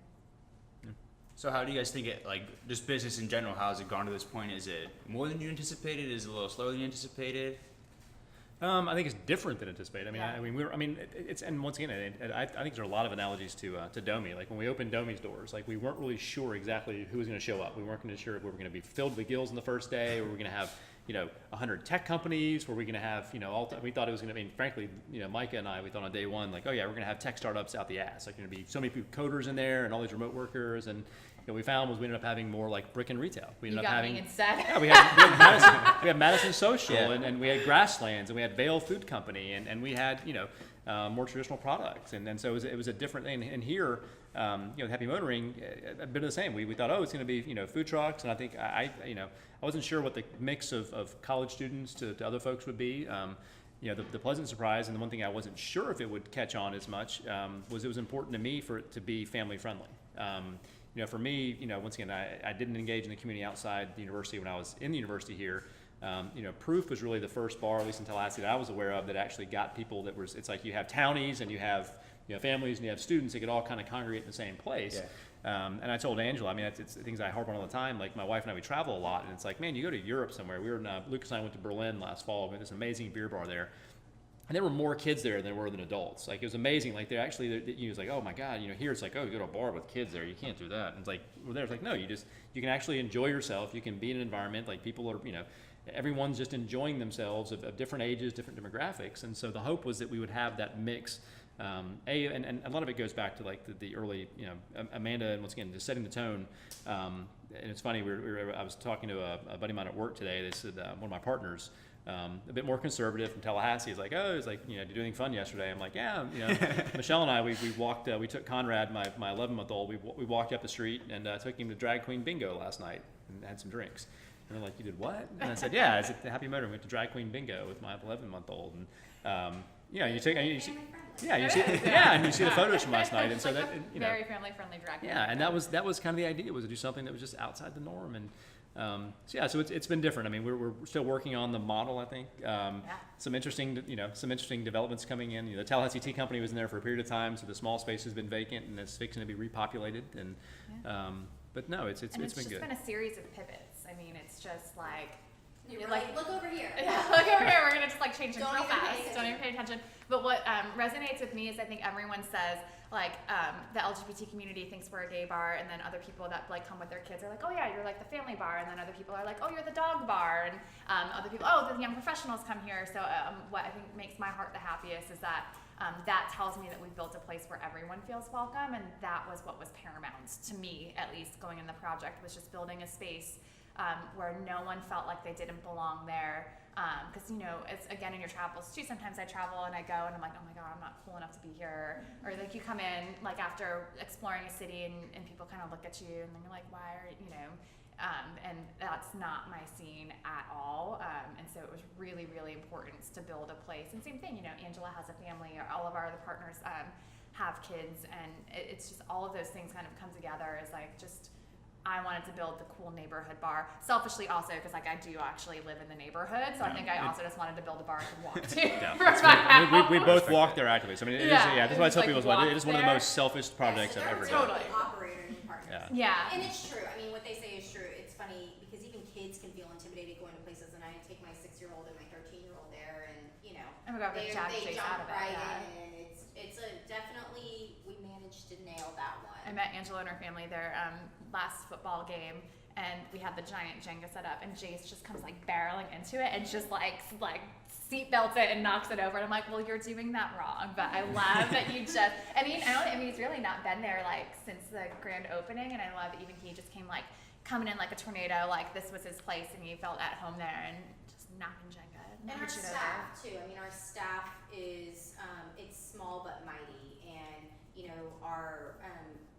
So how do you guys think it, like, just business in general, how has it gone to this point? Is it more than you anticipated? Is it a little slower than you anticipated? I think it's different than anticipated. I mean, Yeah. it's, and once again, I think there are a lot of analogies to Domi. Like when we opened Domi's doors, like we weren't really sure exactly who was going to show up. We weren't going to sure if we were going to be filled with gills on the first day, or we were going to have 100 tech companies, where we're going to have we thought it was going to be, frankly, Micah and I, we thought on day one, like, oh yeah, we're going to have tech startups out the ass. Like going to be so many people, coders in there, and all these remote workers, and we found was we ended up having more like brick and retail. We ended up having, instead. we had Madison Social, Yeah. and we had Grasslands, and we had Vail Food Company, and we had more traditional products, and so it was a different thing. And here, Happy Motoring, a bit of the same. We thought, oh, it's going to be food trucks, and I think I wasn't sure what the mix of college students to other folks would be. The pleasant surprise, and the one thing I wasn't sure if it would catch on as much, was it was important to me for it to be family friendly. For me, once again, I didn't engage in the community outside the university when I was in the university here. Proof was really the first bar, at least in Tallahassee, that I was aware of, that actually got people that was, it's like you have townies and you have families and you have students that could all kind of congregate in the same place. Yeah. And I told Angela, I mean, it's things I harp on all the time. Like my wife and I, we travel a lot, and it's like, man, you go to Europe somewhere. We were in, Lucas and I went to Berlin last fall. We had this amazing beer bar there. And there were more kids there than there were than adults. Like, it was amazing. Like, they're actually, was like, oh my God, here it's like, oh, you go to a bar with kids there, you can't do that. And it's like, well, there's like, no, you can actually enjoy yourself. You can be in an environment, like people are, everyone's just enjoying themselves of different ages, different demographics. And so the hope was that we would have that mix. And a lot of it goes back to like the early, Amanda, and once again, just setting the tone. And it's funny, I was talking to a buddy of mine at work today. They said, one of my partners, a bit more conservative from Tallahassee, is like, oh, it's like, did you do anything fun yesterday? I'm like, yeah, Michelle and I, we walked, we took Conrad, my 11-month-old, we walked up the street and took him to Drag Queen Bingo last night and had some drinks. And they're like, you did what? And I said, yeah, I said, Happy Motor, we went to Drag Queen Bingo with my 11-month-old. And, you see, and you see the photos from last night. And so that, very family-friendly drag. Yeah, and that was kind of the idea, was to do something that was just outside the norm. And So it's been different. I mean, we're still working on the model, I think. Some interesting developments coming in. The Tallahassee Tea Company was in there for a period of time, so the small space has been vacant and it's fixing to be repopulated. And but no, it's been just good. been a series of pivots. I mean, it's just like You're like, look over here. Yeah, look over here. We're gonna just like change things Don't real even pay fast. attention. Don't even pay attention. But what resonates with me is I think everyone says like the LGBT community thinks we're a gay bar, and then other people that like come with their kids are like, oh yeah, you're like the family bar, and then other people are like, oh, you're the dog bar, and other people, oh, the young professionals come here. So what I think makes my heart the happiest is that that tells me that we've built a place where everyone feels welcome, and that was what was paramount to me, at least going in the project, was just building a space where no one felt like they didn't belong there. Because it's again in your travels too. Sometimes I travel and I go and I'm like, oh my god, I'm not cool enough to be here. Or like you come in like after exploring a city and people kind of look at you and then you're like, why are and that's not my scene at all. And so it was really, really important to build a place. And same thing, Angela has a family, or all of our other partners have kids, and it's just all of those things kind of come together as like just. I wanted to build the cool neighborhood bar. Selfishly also, because like I do actually live in the neighborhood, so I think I also just wanted to build a bar I could walk to. We both walk there actively. So I mean, that's why I tell people it is one of the most selfish projects I've ever done. Totally. Operator and partners. Yeah. And it's true. I mean, what they say is true. It's funny because even kids can feel intimidated going to places, and I take my 6-year-old and my 13-year-old there, and Oh my god, they chase out jump of it. right Yeah. in, and it's a definitely we managed to nail that one. I met Angela and her family their last football game, and we had the giant Jenga set up, and Jace just comes like barreling into it and just like seat belts it and knocks it over. And I'm like, well, you're doing that wrong. But I love that you just. I mean, he's really not been there like since the grand opening, and I love that even he just came like coming in like a tornado, like this was his place, and he felt at home there and just knocking Jenga. And our staff too. I mean, our staff is it's small but mighty, and our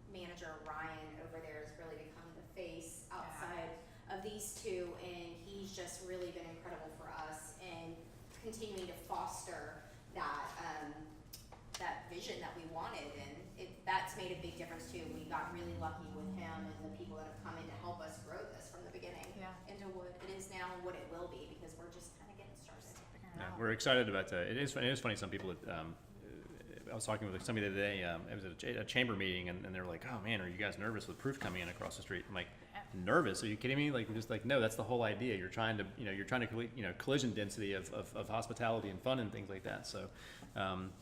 manager Ryan over there has really become the face outside of these two, and he's just really been incredible for us and continuing to foster that that vision that we wanted, and that's made a big difference too. We got really lucky with him and the people that have come in to help us grow this from the beginning into what it is now and what it will be, because we're just kind of getting started. Yeah, we're excited about that. It is funny. Some people I was talking with somebody the other day. It was at a chamber meeting, and they were like, "Oh man, are you guys nervous with Proof coming in across the street?" I'm like, "Nervous? Are you kidding me?" Like, we're just like, no, that's the whole idea. You're trying to, collision density of hospitality and fun and things like that. So,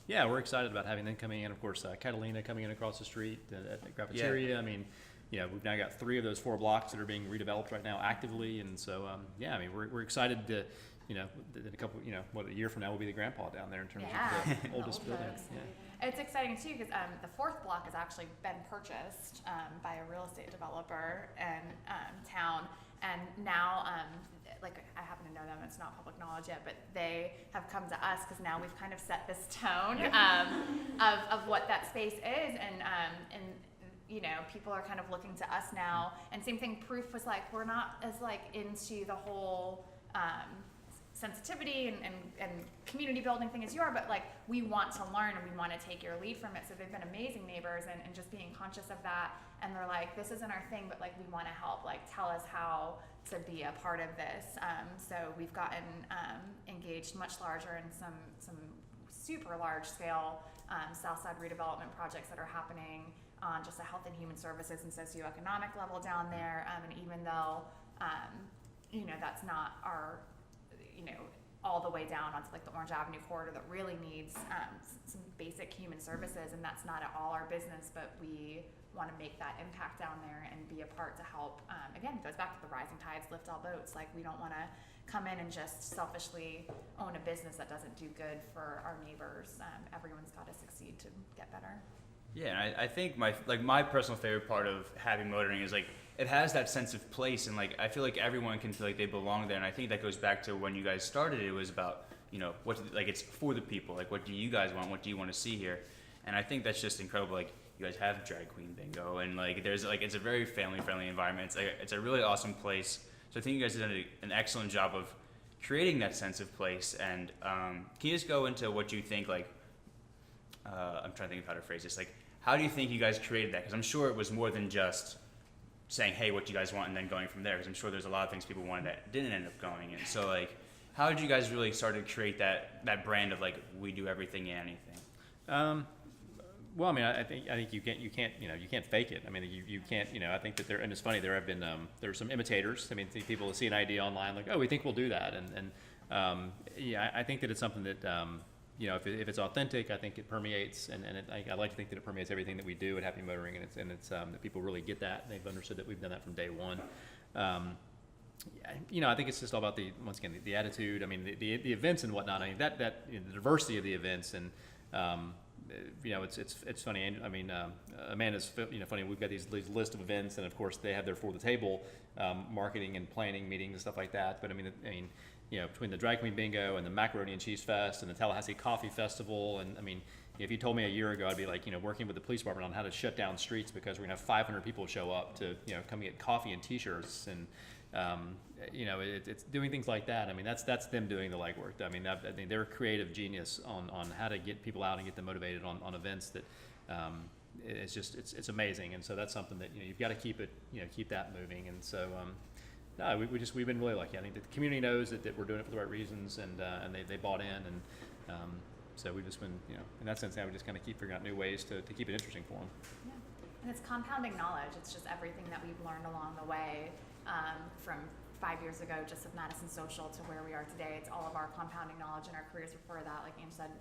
we're excited about having them coming in. Of course, Catalina coming in across the street at the Graffiteria. Yeah. I mean, we've now got 3 of those 4 blocks that are being redeveloped right now actively, and so, I mean, we're excited to. In a couple, a year from now will be the grandpa down there in terms of the oldest building. Yeah. It's exciting too because the 4th block has actually been purchased by a real estate developer in town, and now like I happen to know them. It's not public knowledge yet, but they have come to us because now we've kind of set this tone of what that space is, and people are kind of looking to us now. And same thing, Proof was like, we're not as like into the whole sensitivity and community building thing as you are, but like we want to learn and we want to take your lead from it. So they've been amazing neighbors and just being conscious of that. And they're like, this isn't our thing, but like we want to help, like tell us how to be a part of this. So we've gotten engaged much larger in some super large scale Southside redevelopment projects that are happening on just a health and human services and socioeconomic level down there. And even though, that's not our, all the way down onto like the Orange Avenue corridor that really needs some basic human services, and that's not at all our business, but we want to make that impact down there and be a part to help. Again, it goes back to the rising tides lift all boats. Like we don't want to come in and just selfishly own a business that doesn't do good for our neighbors. Everyone's got to succeed to get better. Yeah, and I think my personal favorite part of Happy Motoring is like it has that sense of place, and like I feel like everyone can feel like they belong there. And I think that goes back to when you guys started. It was about it's for the people. Like what do you guys want? What do you want to see here? And I think that's just incredible. Like you guys have drag queen bingo, and like there's like it's a very family friendly environment. It's a really awesome place. So I think you guys did an excellent job of creating that sense of place. And can you just go into what you think like? I'm trying to think of how to phrase this. Like, how do you think you guys created that? Because I'm sure it was more than just saying, hey, what do you guys want, and then going from there, because I'm sure there's a lot of things people wanted that didn't end up going in. So like, how did you guys really start to create that brand of like, we do everything and anything? Well, I mean, I think you can't fake it. I mean, you can't, I think that and it's funny, there have been, there are some imitators. I mean, people see an idea online, like, oh, we think we'll do that. Yeah, I think that it's something that, if it's authentic, I think it permeates, and I like to think that it permeates everything that we do at Happy Motoring, and it's that people really get that. They've understood that we've done that from day one. I think it's just all about once again, the attitude. I mean, the events and whatnot. I mean, the diversity of the events, and it's funny. I mean, Amanda's funny. We've got these list of events, and of course they have their for the table marketing and planning meetings and stuff like that. But I mean, between the Drag Queen Bingo and the Macaroni and Cheese Fest and the Tallahassee Coffee Festival, and I mean, if you told me a year ago, I'd be like, working with the police department on how to shut down streets because we're gonna have 500 people show up to, come get coffee and T-shirts, and it's doing things like that. I mean, that's them doing the legwork. I mean, they're a creative genius on how to get people out and get them motivated on events that, it's amazing. And so that's something that, you've got to keep that moving. And so, we've been really lucky. I think that the community knows that we're doing it for the right reasons, and they bought in, and so we've just been, in that sense, now we just kind of keep figuring out new ways to keep it interesting for them. Yeah. And it's compounding knowledge. It's just everything that we've learned along the way, from 5 years ago, just of Madison Social, to where we are today. It's all of our compounding knowledge and our careers before that. Like Ange said,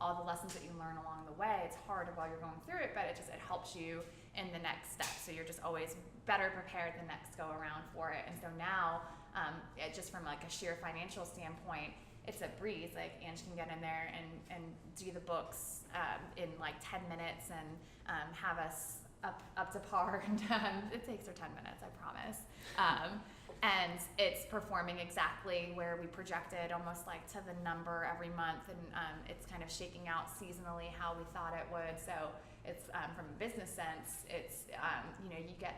all the lessons that you learn along the way. It's hard while you're going through it, but it helps you in the next step. So you're just always better prepared the next go around for it. And so now, just from like a sheer financial standpoint, it's a breeze. Like Ange can get in there and do the books in like 10 minutes and have us up to par. And it takes her 10 minutes, I promise. And it's performing exactly where we projected, almost like to the number every month, and it's kind of shaking out seasonally how we thought it would. So it's from a business sense, it's you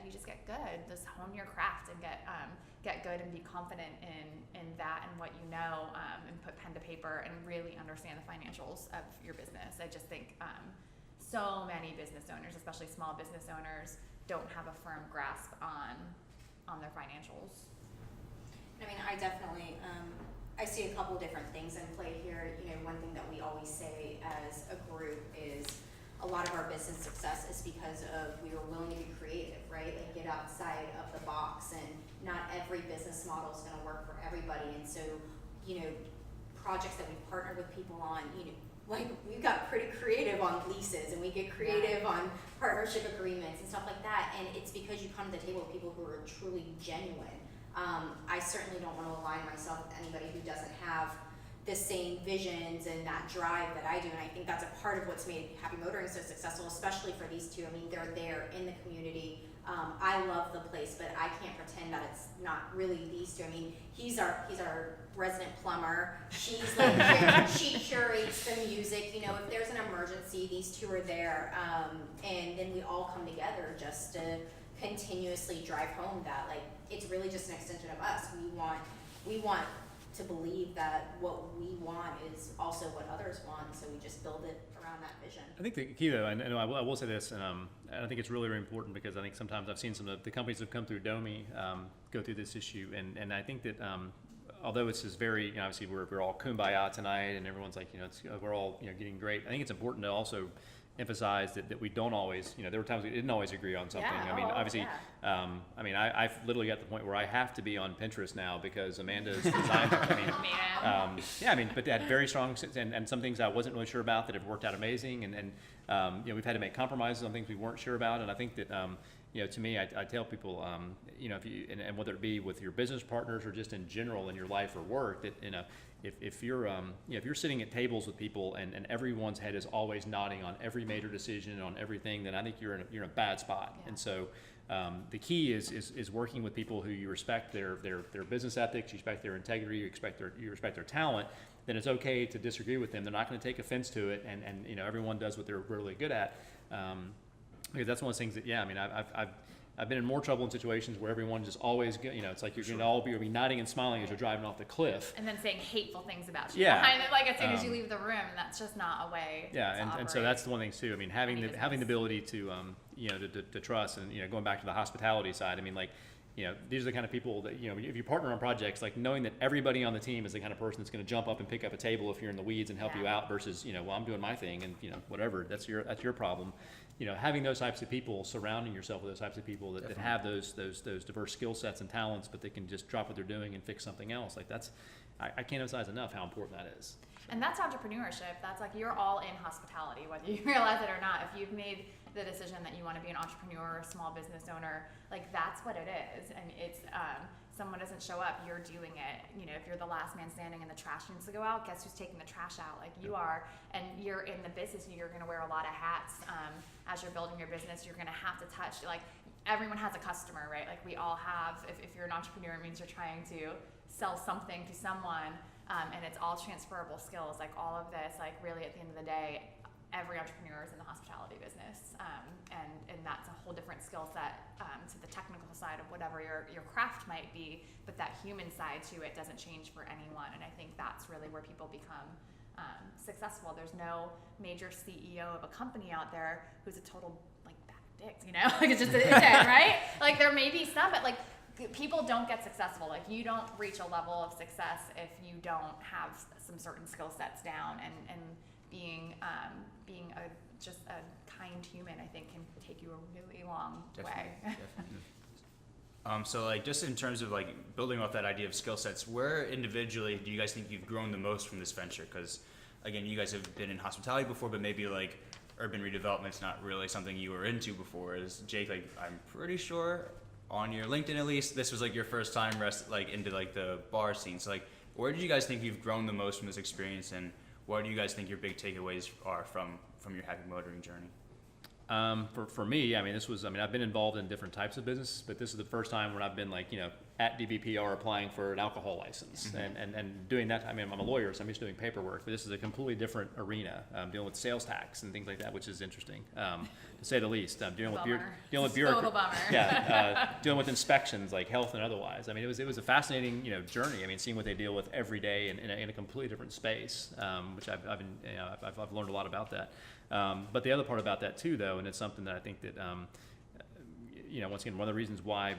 just get good, just hone your craft and get good and be confident in that and what you know, and put pen to paper and really understand the financials of your business. I just think so many business owners, especially small business owners, don't have a firm grasp on their financials. I mean, I definitely, I see a couple different things in play here. One thing that we always say as a group is a lot of our business success is because of we were willing to be creative, right? Like get outside of the box, and not every business model is going to work for everybody. And so, projects that we've partnered with people on, like we got pretty creative on leases, and we get creative on partnership agreements and stuff like that. And it's because you come to the table with people who are truly genuine. I certainly don't want to align myself with anybody who doesn't have the same visions and that drive that I do. And I think that's a part of what's made Happy Motoring so successful, especially for these two. I mean, they're there in the community. I love the place, but I can't pretend that it's not really these two. I mean, he's our resident plumber. She's like, she curates the music. If there's an emergency, these two are there. And then we all come together just to continuously drive home that, like, it's really just an extension of us. We want to believe that what we want is also what others want, so we just build it around that vision. I think the key, though, and I will say this, and I think it's really, really important, because I think sometimes I've seen some of the companies that have come through Domi go through this issue, and I think that although it's just very, obviously we're all kumbaya tonight, and everyone's like, we're all getting great. I think it's important to also emphasize that we don't always, there were times we didn't always agree on something. Yeah, I mean, obviously, yeah. I've literally got to the point where I have to be on Pinterest now because Amanda's designed. But they had very strong, and some things I wasn't really sure about that have worked out amazing, and we've had to make compromises on things we weren't sure about, and I think that, to me, I tell people, if you, and whether it be with your business partners or just in general in your life or work, that, if you're sitting at tables with people and everyone's head is always nodding on every major decision, on everything, then I think you're in a bad spot. Yeah. And so the key is working with people who you respect their business ethics, you respect their integrity, you respect their talent. Then it's okay to disagree with them. They're not going to take offense to it, and everyone does what they're really good at. Because that's one of those things that, yeah, I mean, I've been in more trouble in situations where everyone just always, it's like you're going to all be nodding and smiling as you're driving off the cliff. And then saying hateful things about you Yeah. behind it, like as soon as you leave the room, and that's just not a way Yeah, to and so operate. that's the one thing too. I mean, having Any the ability to, to trust, and going back to the hospitality side. I mean, like, these are the kind of people that, if you partner on projects, like knowing that everybody on the team is the kind of person that's going to jump up and pick up a table if you're in the weeds and help you Yeah. out versus, well, I'm doing my thing and whatever, that's your problem. Having those types of people, surrounding yourself with those types of people that have those diverse skill sets and talents, but they can just drop what they're doing and fix something else. Like I can't emphasize enough how important that is. And that's entrepreneurship. That's like you're all in hospitality, whether you realize it or not. If you've made the decision that you want to be an entrepreneur or a small business owner, like that's what it is. And it's someone doesn't show up, you're doing it. If you're the last man standing and the trash needs to go out, guess who's taking the trash out? Like you are, and you're in the business. You're going to wear a lot of hats as you're building your business. You're going to have to touch like everyone has a customer, right? Like we all have. If you're an entrepreneur, it means you're trying to sell something to someone. And it's all transferable skills, like all of this, like really at the end of the day, every entrepreneur is in the hospitality business. And that's a whole different skill set to the technical side of whatever your craft might be, but that human side to it doesn't change for anyone. And I think that's really where people become successful. There's no major CEO of a company out there who's a total like bag of dicks, like it's just it's it, right? Like there may be some, but like people don't get successful. Like you don't reach a level of success if you don't have some certain skill sets down, and being just a kind human, I think, can take you a really long way. Definitely. So like just in terms of like building off that idea of skill sets, where individually do you guys think you've grown the most from this venture? Because again, you guys have been in hospitality before, but maybe like urban redevelopment's not really something you were into before. As Jake, like I'm pretty sure on your LinkedIn at least, this was like your first time into like the bar scene. So like, where do you guys think you've grown the most from this experience, and what do you guys think your big takeaways are from your happy motoring journey? For me, I've been involved in different types of business, but this is the first time when I've been like, at DBPR applying for an alcohol license. Mm-hmm. and doing that. I'm a lawyer, so I'm used to doing paperwork, but this is a completely different arena, dealing with sales tax and things like that, which is interesting, to say the least. Dealing with bureaucracy. Yeah, dealing with inspections like health and otherwise. It was a fascinating, journey. Seeing what they deal with every day in a completely different space, which I've learned a lot about that. But the other part about that too, though, and it's something that I think that, once again, one of the reasons why,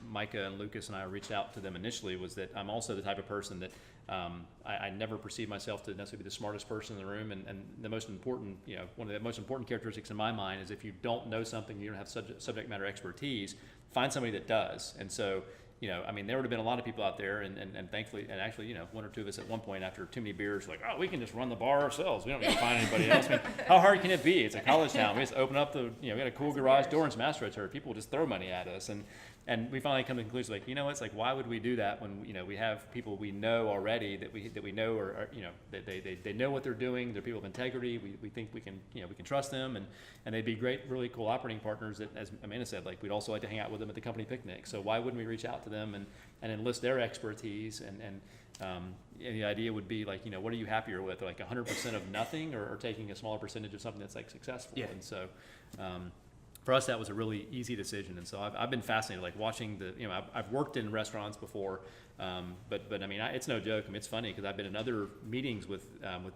Micah and Lucas and I reached out to them initially was that I'm also the type of person that I never perceive myself to necessarily be the smartest person in the room. And the most important, one of the most important characteristics in my mind is if you don't know something, you don't have subject matter expertise, find somebody that does. And so, there would have been a lot of people out there, and thankfully, and actually, one or two of us at one point after too many beers, like, oh, we can just run the bar ourselves. We don't need to find anybody else. How hard can it be? It's a college town. We just open up we got a cool garage door and some AstroTurf. People just throw money at us, and we finally come to the conclusion, like, it's like, why would we do that when we have people we know already that we know are they know what they're doing. They're people of integrity. We think we can trust them, and they'd be great, really cool operating partners. That, as Amanda said, like we'd also like to hang out with them at the company picnic. So why wouldn't we reach out to them and enlist their expertise? And the idea would be like, what are you happier with, like 100% of nothing, or taking a smaller percentage of something that's like successful? Yeah. And so. For us, that was a really easy decision, and so I've been fascinated, like watching I've worked in restaurants before, but it's no joke. It's funny because I've been in other meetings with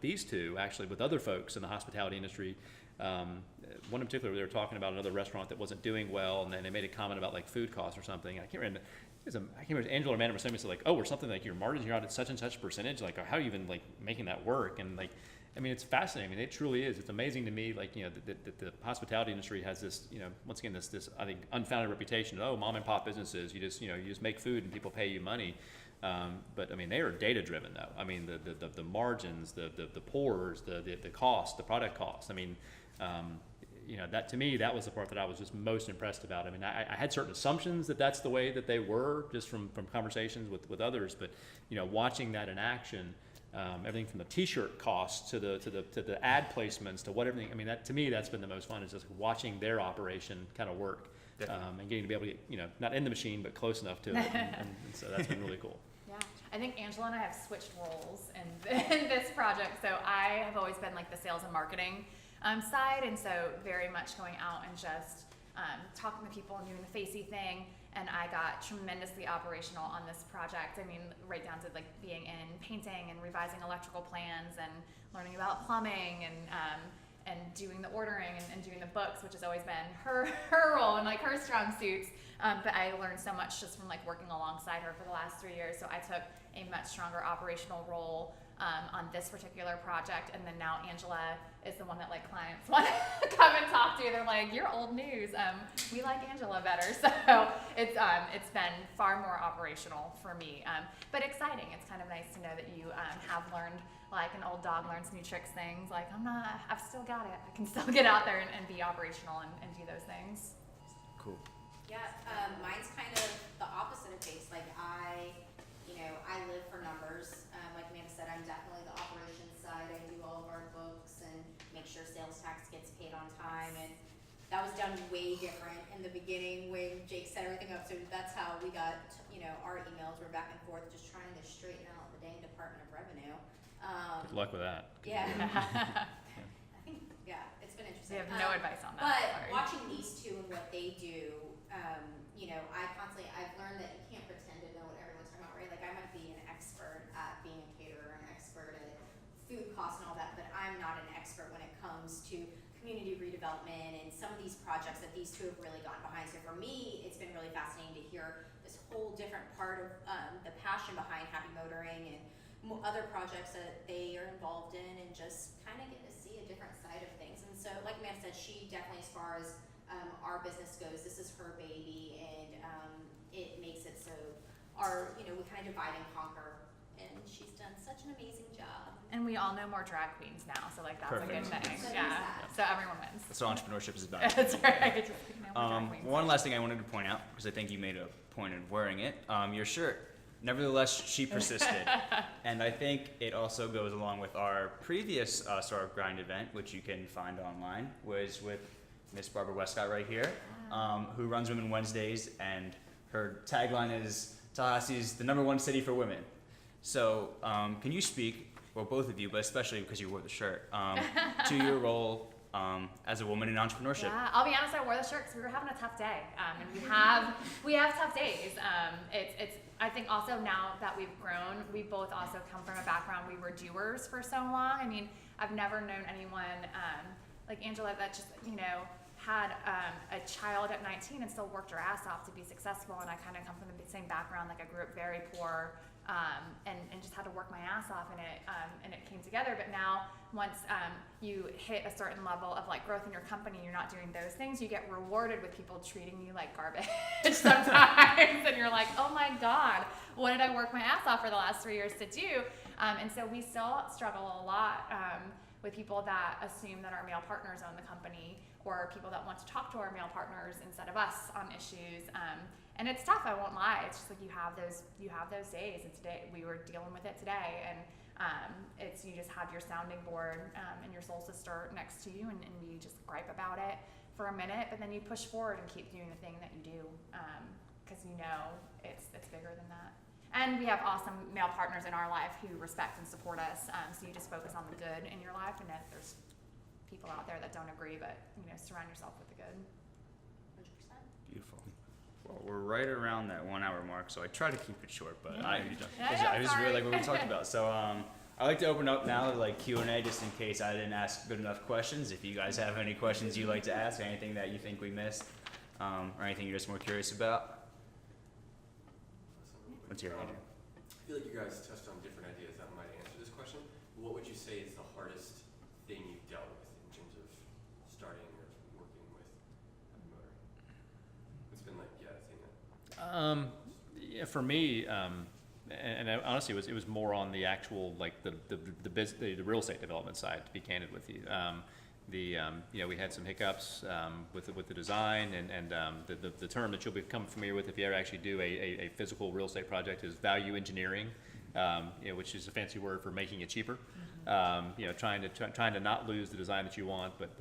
these two, actually, with other folks in the hospitality industry. One in particular, they were talking about another restaurant that wasn't doing well, and then they made a comment about like food costs or something. I can't remember. Angela or Amanda were saying like, oh, or something like your margins, you're out at such and such percentage. Like, how are you even like making that work? And like. It's fascinating. It truly is. It's amazing to me, like, that the hospitality industry has this, once again, this I think unfounded reputation of, mom and pop businesses, you just make food and people pay you money. But they are data driven though. The margins, the pours, the cost, the product cost. That to me, that was the part that I was just most impressed about. I had certain assumptions that that's the way that they were just from conversations with others, but, watching that in action, everything from the T-shirt costs to the ad placements to what everything. That to me, that's been the most fun, is just watching their operation kind of work, and getting to be able to get, not in the machine but close enough to it, and so that's been really cool. Yeah, I think Angela and I have switched roles in this project. So I have always been like the sales and marketing side, and so very much going out and just talking to people and doing the facey thing. And I got tremendously operational on this project. I mean, right down to like being in painting and revising electrical plans and learning about plumbing and doing the ordering and doing the books, which has always been her role and like her strong suits. But I learned so much just from like working alongside her for the last 3 years. So I took a much stronger operational role on this particular project. And then now Angela is the one that like clients want to come and talk to. They're like, you're old news. We like Angela better. So it's been far more operational for me, but exciting. It's kind of nice to know that you have learned, like an old dog learns new tricks things. Like I've still got it. I can still get out there and be operational and do those things. Cool. Yeah, mine's kind of the opposite of Jake's. Like I live for numbers. Like Amanda said, I'm definitely the operations side. I do all of our books and make sure sales tax gets paid on time. And that was done way different in the beginning when Jake set everything up. So that's how we got, our emails were back and forth, just trying to straighten out the dang Department of Revenue. Good luck with that. Yeah. I think, it's been interesting. We have no advice on that. But Sorry. watching these two and what they do, I've learned that you can't pretend to know what everyone's talking about, right? Like I might be an expert at being a caterer, an expert at food costs and all that, but I'm not an expert when it comes to community redevelopment and some of these projects that these two have really gotten behind. So for me, it's been really fascinating to hear this whole different part of the passion behind Happy Motoring and other projects that they are involved in, and just kind of get to see a different side of things. And so, like Amanda said, she definitely, as far as our business goes, this is her baby, and it makes it so we kind of divide and conquer. And she's done such an amazing job. And we all know more drag queens now, so like that's Perfect. a good thing. So there's Yeah. that. So everyone wins. That's what entrepreneurship is about. That's right. Just, more drag queens. One last thing I wanted to point out, because I think you made a point of wearing it, your shirt. Nevertheless, she persisted. And I think it also goes along with our previous Star of Grind event, which you can find online, was with Miss Barbara Westcott right here, who runs Women Wednesdays, and her tagline is, Tallahassee's the #1 city for women. So can you speak, well, both of you, but especially because you wore the shirt, to your role as a woman in entrepreneurship? Yeah, I'll be honest, I wore the shirt because we were having a tough day, and we have tough days. It's I think also now that we've grown, we both also come from a background, we were doers for so long. I mean, I've never known anyone like Angela that just had a child at 19 and still worked her ass off to be successful. And I kind of come from the same background. Like I grew up very poor, and just had to work my ass off, and it came together. But now once you hit a certain level of like growth in your company, you're not doing those things, you get rewarded with people treating you like garbage sometimes. And you're like, oh my God, what did I work my ass off for the last 3 years to do? And so we still struggle a lot with people that assume that our male partners own the company, or people that want to talk to our male partners instead of us on issues. And it's tough, I won't lie. It's just like you have those days. And today we were dealing with it today, and it's you just have your sounding board and your soul sister next to you, and you just gripe about it for a minute, but then you push forward and keep doing the thing that you do, because it's bigger than that. And we have awesome male partners in our life who respect and support us. So you just focus on the good in your life, and if there's people out there that don't agree, but surround yourself with the good. 100%. Beautiful. Well, we're right around that 1 hour mark, so I try to keep it short, but Yeah. I just really like what we talked about. So I like to open up now to like Q&A, just in case I didn't ask good enough questions. If you guys have any questions you'd like to ask, anything that you think we missed, or anything you're just more curious about. Let's hear it, Andrew. I feel like you guys touched on different ideas that might answer this question. What would you say is the hardest thing you've dealt with in terms of starting or working with Happy Motoring? It's been like, Yeah, for me, and honestly, it was more on the actual like the real estate development side. To be candid with you, we had some hiccups with the design, and the term that you'll become familiar with if you ever actually do a physical real estate project is value engineering, which is a fancy word for making it cheaper. Trying to not lose the design that you want, but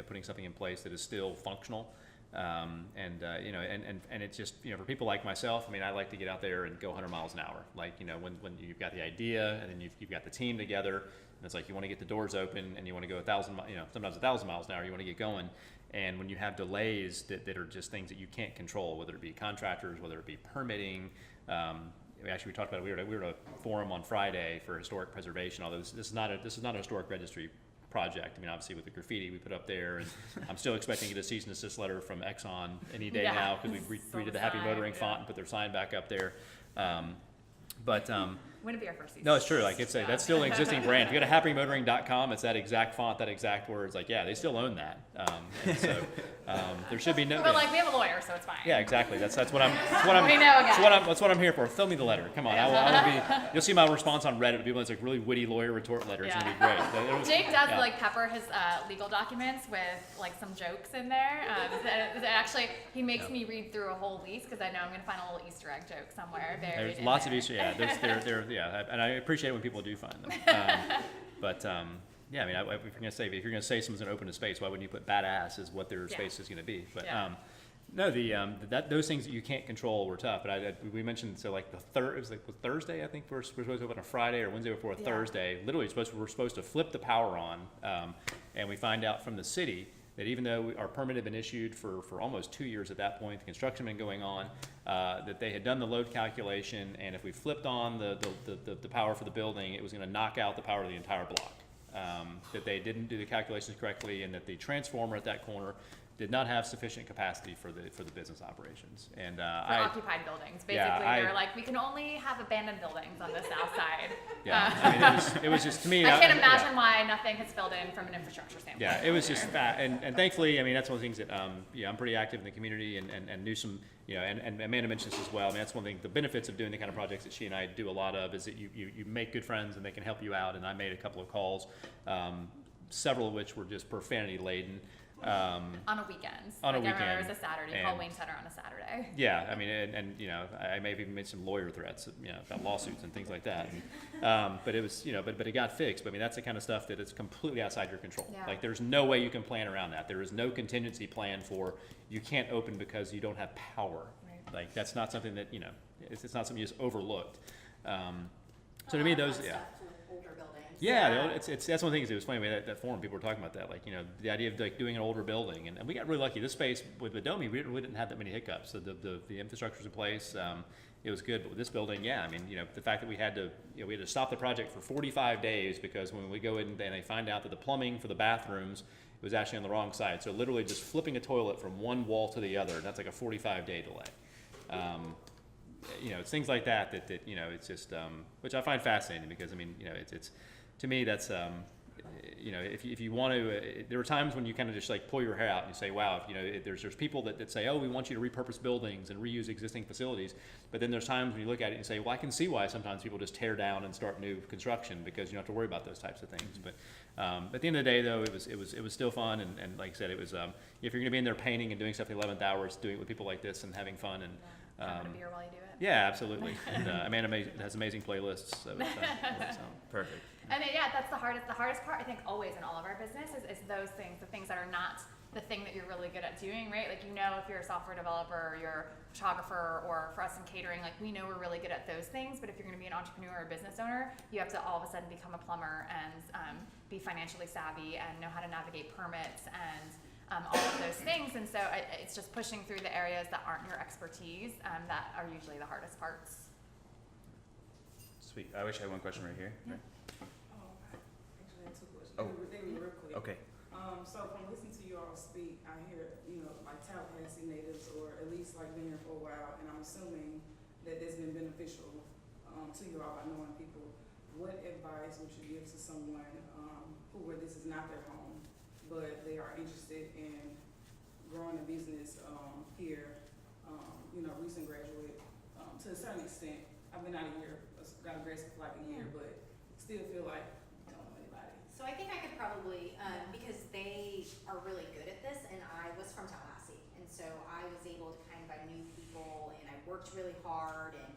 putting something in place that is still functional. And it's just, for people like myself, I mean, I like to get out there and go 100 miles an hour. Like, when you've got the idea and then you've got the team together, and it's like you want to get the doors open and you want to go 1,000, sometimes 1,000 miles an hour, you want to get going. And when you have delays that are just things that you can't control, whether it be contractors, whether it be permitting, we talked about it. We were at a forum on Friday for historic preservation. Although this is not a historic registry project. I mean, obviously with the graffiti we put up there, and I'm still expecting to get a cease and desist letter from Exxon any day now, because we redid the Happy Motoring font and put their sign back up there. Wouldn't be our first season. No, it's true. Like that's still an existing brand. If you go to happymotoring.com, it's that exact font, that exact words. Like, yeah, they still own that. And so there should be no. But like, we have a lawyer, so it's fine. Yeah, exactly. That's what I'm. We know, guys. That's what I'm here for. Throw me the letter. Come on. I will be. You'll see my response on Reddit. People, it's like really witty lawyer retort letter. It's gonna be great. Jake does like pepper his legal documents with like some jokes in there. Actually, he makes me read through a whole lease because I know I'm gonna find a little Easter egg joke somewhere. There's lots of Easter. Yeah, they're and I appreciate it when people do find them. Yeah, I mean, if you're gonna say someone's gonna open a space, why wouldn't you put badass as what their space is gonna be? But no, those things that you can't control were tough. But we mentioned, so like it was Thursday, I think we're supposed to open on a Friday or Wednesday before a Thursday. Literally, we're supposed to flip the power on, and we find out from the city that even though our permit had been issued for almost 2 years at that point, the construction had been going on, that they had done the load calculation, and if we flipped on the power for the building, it was going to knock out the power of the entire block. That they didn't do the calculations correctly, and that the transformer at that corner did not have sufficient capacity for the business operations. And for occupied buildings, basically, they're like, we can only have abandoned buildings on the south side. Yeah, I mean, it was just, to me, I can't imagine why nothing has filled in from an infrastructure standpoint. Yeah, it was just fat, and thankfully, I mean, that's one of the things that I'm pretty active in the community, and knew some, and Amanda mentions this as well. I mean, that's one thing. The benefits of doing the kind of projects that she and I do a lot of is that you make good friends and they can help you out. And I made a couple of calls, several of which were just profanity laden. On a weekend. On a I remember weekend. it was a Saturday. Call Wayne Center on a Saturday. Yeah, I mean, and I may have even made some lawyer threats, about lawsuits and things like that. And, but it was, but it got fixed. But I mean, that's the kind of stuff that is completely outside your control. Yeah. Like, there's no way you can plan around that. There is no contingency plan for you can't open because you don't have power. Right. Like, that's not something that it's not something you just overlooked. So to me, those Older buildings. Yeah, that's one of the things. It was funny, that forum, people were talking about that, like, the idea of like doing an older building, and we got really lucky. This space with Adomi, we didn't have that many hiccups. So the infrastructure's in place. It was good, but with this building, I mean, the fact that we had to stop the project for 45 days because when we go in and they find out that the plumbing for the bathrooms was actually on the wrong side. So literally just flipping a toilet from one wall to the other, that's like a 45-day delay. It's things like that it's just, which I find fascinating because, I mean, it's to me, that's, if you want to, there are times when you kind of just like pull your hair out and you say, wow, there's people that say, oh, we want you to repurpose buildings and reuse existing facilities. But then there's times when you look at it and say, well, I can see why sometimes people just tear down and start new construction because you don't have to worry about those types of things. But at the end of the day, though, it was still fun. And like I said, it was, if you're going to be in there painting and doing stuff at the 11th hour, it's doing it with people like this and having fun. And having a beer while you do it. Yeah, absolutely. And Amanda has amazing playlists. So it's Perfect. And that's the hardest part, I think, always in all of our business is those things, the things that are not the thing that you're really good at doing, right? Like, if you're a software developer or you're a photographer, or for us in catering, like, we know we're really good at those things, but if you're going to be an entrepreneur or a business owner, you have to all of a sudden become a plumber and be financially savvy and know how to navigate permits and all of those things. And so it's just pushing through the areas that aren't your expertise that are usually the hardest parts. Sweet. I wish I had one question right here. Yeah. Right? Actually, I have two questions. Oh. They were real quick. Okay. So from listening to you all speak, I hear, like Tallahassee natives, or at least like been here for a while, and I'm assuming that that's been beneficial to you all by knowing people. What advice would you give to someone where this is not their home, but they are interested in growing a business here? Recent graduate, to a certain extent. I've been out a year, got a grad school for like a year, but still feel like I don't know anybody. So I think I could probably, because they are really good at this, and I was from Tallahassee, and so I was able to I knew people, and I worked really hard, and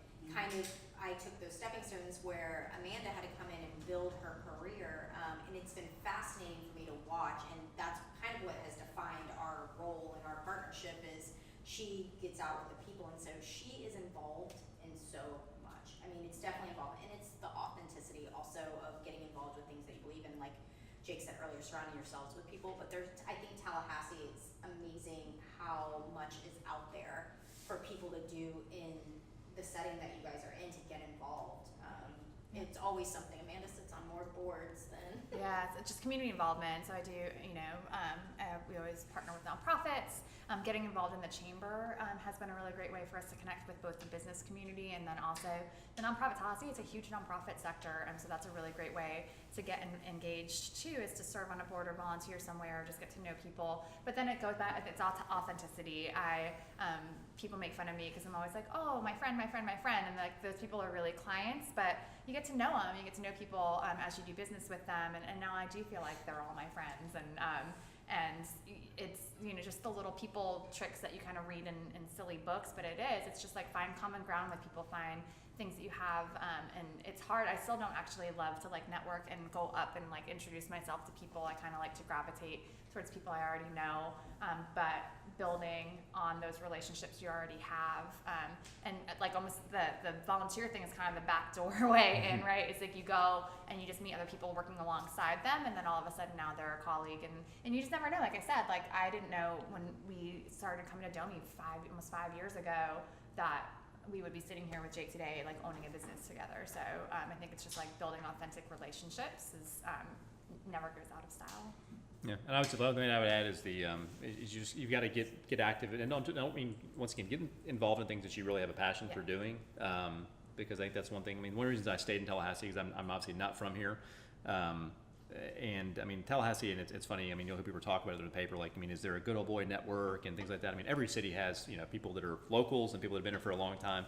I took those stepping stones where Amanda had to come in and build her career, and it's been fascinating for me to watch, and that's kind of what has defined our role and our partnership. partnership is she gets out with the people, and so she is involved in so much. I mean, it's definitely involved, and it's the authenticity also of getting involved with things that you believe in, like Jake said earlier, surrounding yourselves with people. But I think Tallahassee is amazing how much is out there for people to do in the setting that you guys are in to get involved. It's always something. Amanda sits on more boards than. Yeah, it's just community involvement. So I do, we always partner with nonprofits. Getting involved in the chamber has been a really great way for us to connect with both the business community and then also the nonprofit. Tallahassee, it's a huge nonprofit sector, and so that's a really great way to get engaged too, is to serve on a board or volunteer somewhere or just get to know people. But then it goes back, it's all to authenticity. People make fun of me because I'm always like, oh, my friend, and like those people are really clients, but you get to know them, you get to know people as you do business with them, and now I do feel like they're all my friends, and it's just the little people tricks that you kind of read in silly books, but it's just like find common ground with people, find things that you have, and it's hard. I still don't actually love to like network and go up and like introduce myself to people. I kind of like to gravitate towards people I already know, but building on those relationships you already have, and like almost the volunteer thing is kind of the back doorway in, right? It's like you go and you just meet other people working alongside them, and then all of a sudden now they're a colleague, and you just never know. Like I said, like I didn't know when we started coming to Domi almost 5 years ago that we would be sitting here with Jake today, like owning a business together. So I think it's just like building authentic relationships is never goes out of style. Yeah, and I would say the other thing I would add is you've got to get active, and don't mean once again get involved in things that you really have a passion for doing, because I think that's one thing. I mean, one of the reasons I stayed in Tallahassee is I'm obviously not from here, and I mean Tallahassee, and it's funny. I mean, you'll hear people talk about it in the paper, like, I mean, is there a good old boy network and things like that? I mean, every city has people that are locals and people that have been here for a long time.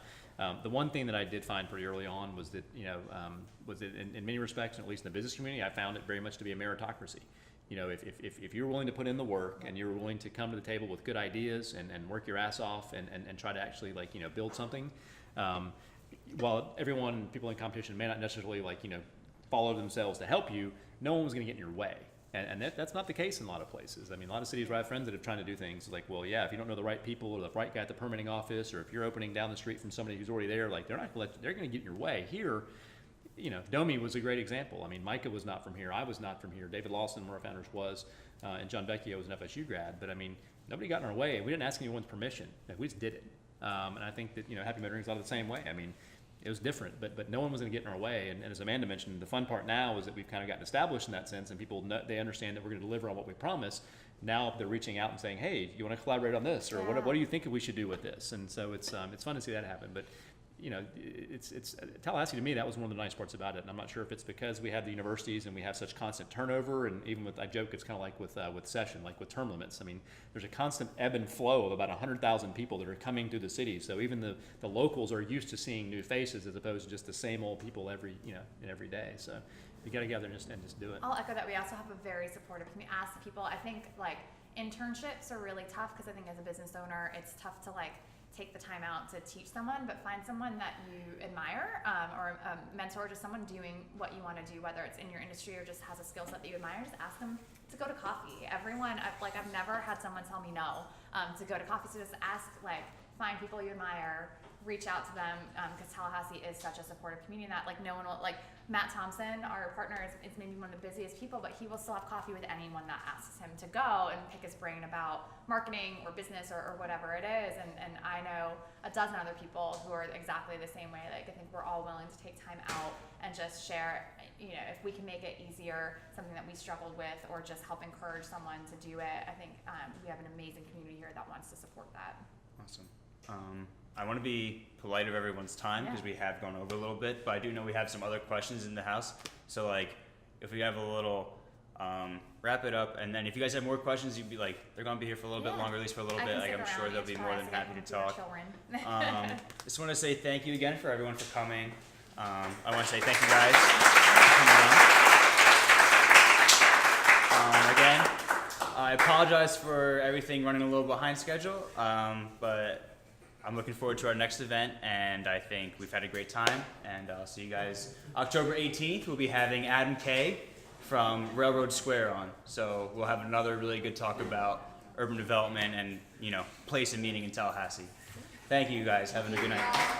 The one thing that I did find pretty early on was that in many respects, and at least in the business community, I found it very much to be a meritocracy. If you're willing to put in the work and you're willing to come to the table with good ideas and work your ass off and try to actually build something, while people in competition may not necessarily follow themselves to help you, no one was going to get in your way. And that's not the case in a lot of places. I mean, a lot of cities where I have friends that are trying to do things like, well, yeah, if you don't know the right people or the right guy at the permitting office, or if you're opening down the street from somebody who's already there, like they're going to get in your way. Here, Domi was a great example. I mean, Micah was not from here. I was not from here. David Lawson, one of our founders, was, and John Vecchio was an FSU grad. But I mean, nobody got in our way. We didn't ask anyone's permission. We just did it. And I think that Happy Motoring is a lot of the same way. I mean, it was different, but no one was going to get in our way. And as Amanda mentioned, the fun part now is that we've kind of gotten established in that sense, and people they understand that we're going to deliver on what we promise. Now they're reaching out and saying, "Hey, you want to collaborate on this, or what do you think we should do with this?" And so it's fun to see that happen. But it's Tallahassee, to me, that was one of the nice parts about it. And I'm not sure if it's because we have the universities and we have such constant turnover, and even with, I joke, it's kind of like with session, like with term limits. I mean, there's a constant ebb and flow of about 100,000 people that are coming through the city. So even the locals are used to seeing new faces as opposed to just the same old people every day. So you got to get out there and just do it. I'll echo that. We also have a very supportive community. Ask people. I think internships are really tough because I think as a business owner, it's tough to take the time out to teach someone, but find someone that you admire, or a mentor, just someone doing what you want to do, whether it's in your industry or just has a skill set that you admire. Just ask them to go to coffee. Everyone, I've never had someone tell me no to go to coffee. So just ask, find people you admire, reach out to them, because Tallahassee is such a supportive community that no one will, Matt Thompson, our partner, is maybe one of the busiest people, but he will still have coffee with anyone that asks him to go and pick his brain about marketing or business or whatever it is. And I know a dozen other people who are exactly the same way. I think we're all willing to take time out and just share, if we can make it easier, something that we struggled with, or just help encourage someone to do it. I think we have an amazing community here that wants to support that. Awesome. I want to be polite of everyone's time because we have gone over a little bit, but I do know we have some other questions in the house. So if we have a little, wrap it up, and then if you guys have more questions, you'd be they're going to be here for a little bit longer, at least for a little bit. I'm sure they'll be more than happy to talk. Just want to say thank you again for everyone for coming. I want to say thank you guys for coming on. Again, I apologize for everything running a little behind schedule, but I'm looking forward to our next event, and I think we've had a great time, and I'll see you guys October 18th. We'll be having Adam Kay from Railroad Square on, so we'll have another really good talk about urban development and place and meaning in Tallahassee. Thank you guys. Having a good night.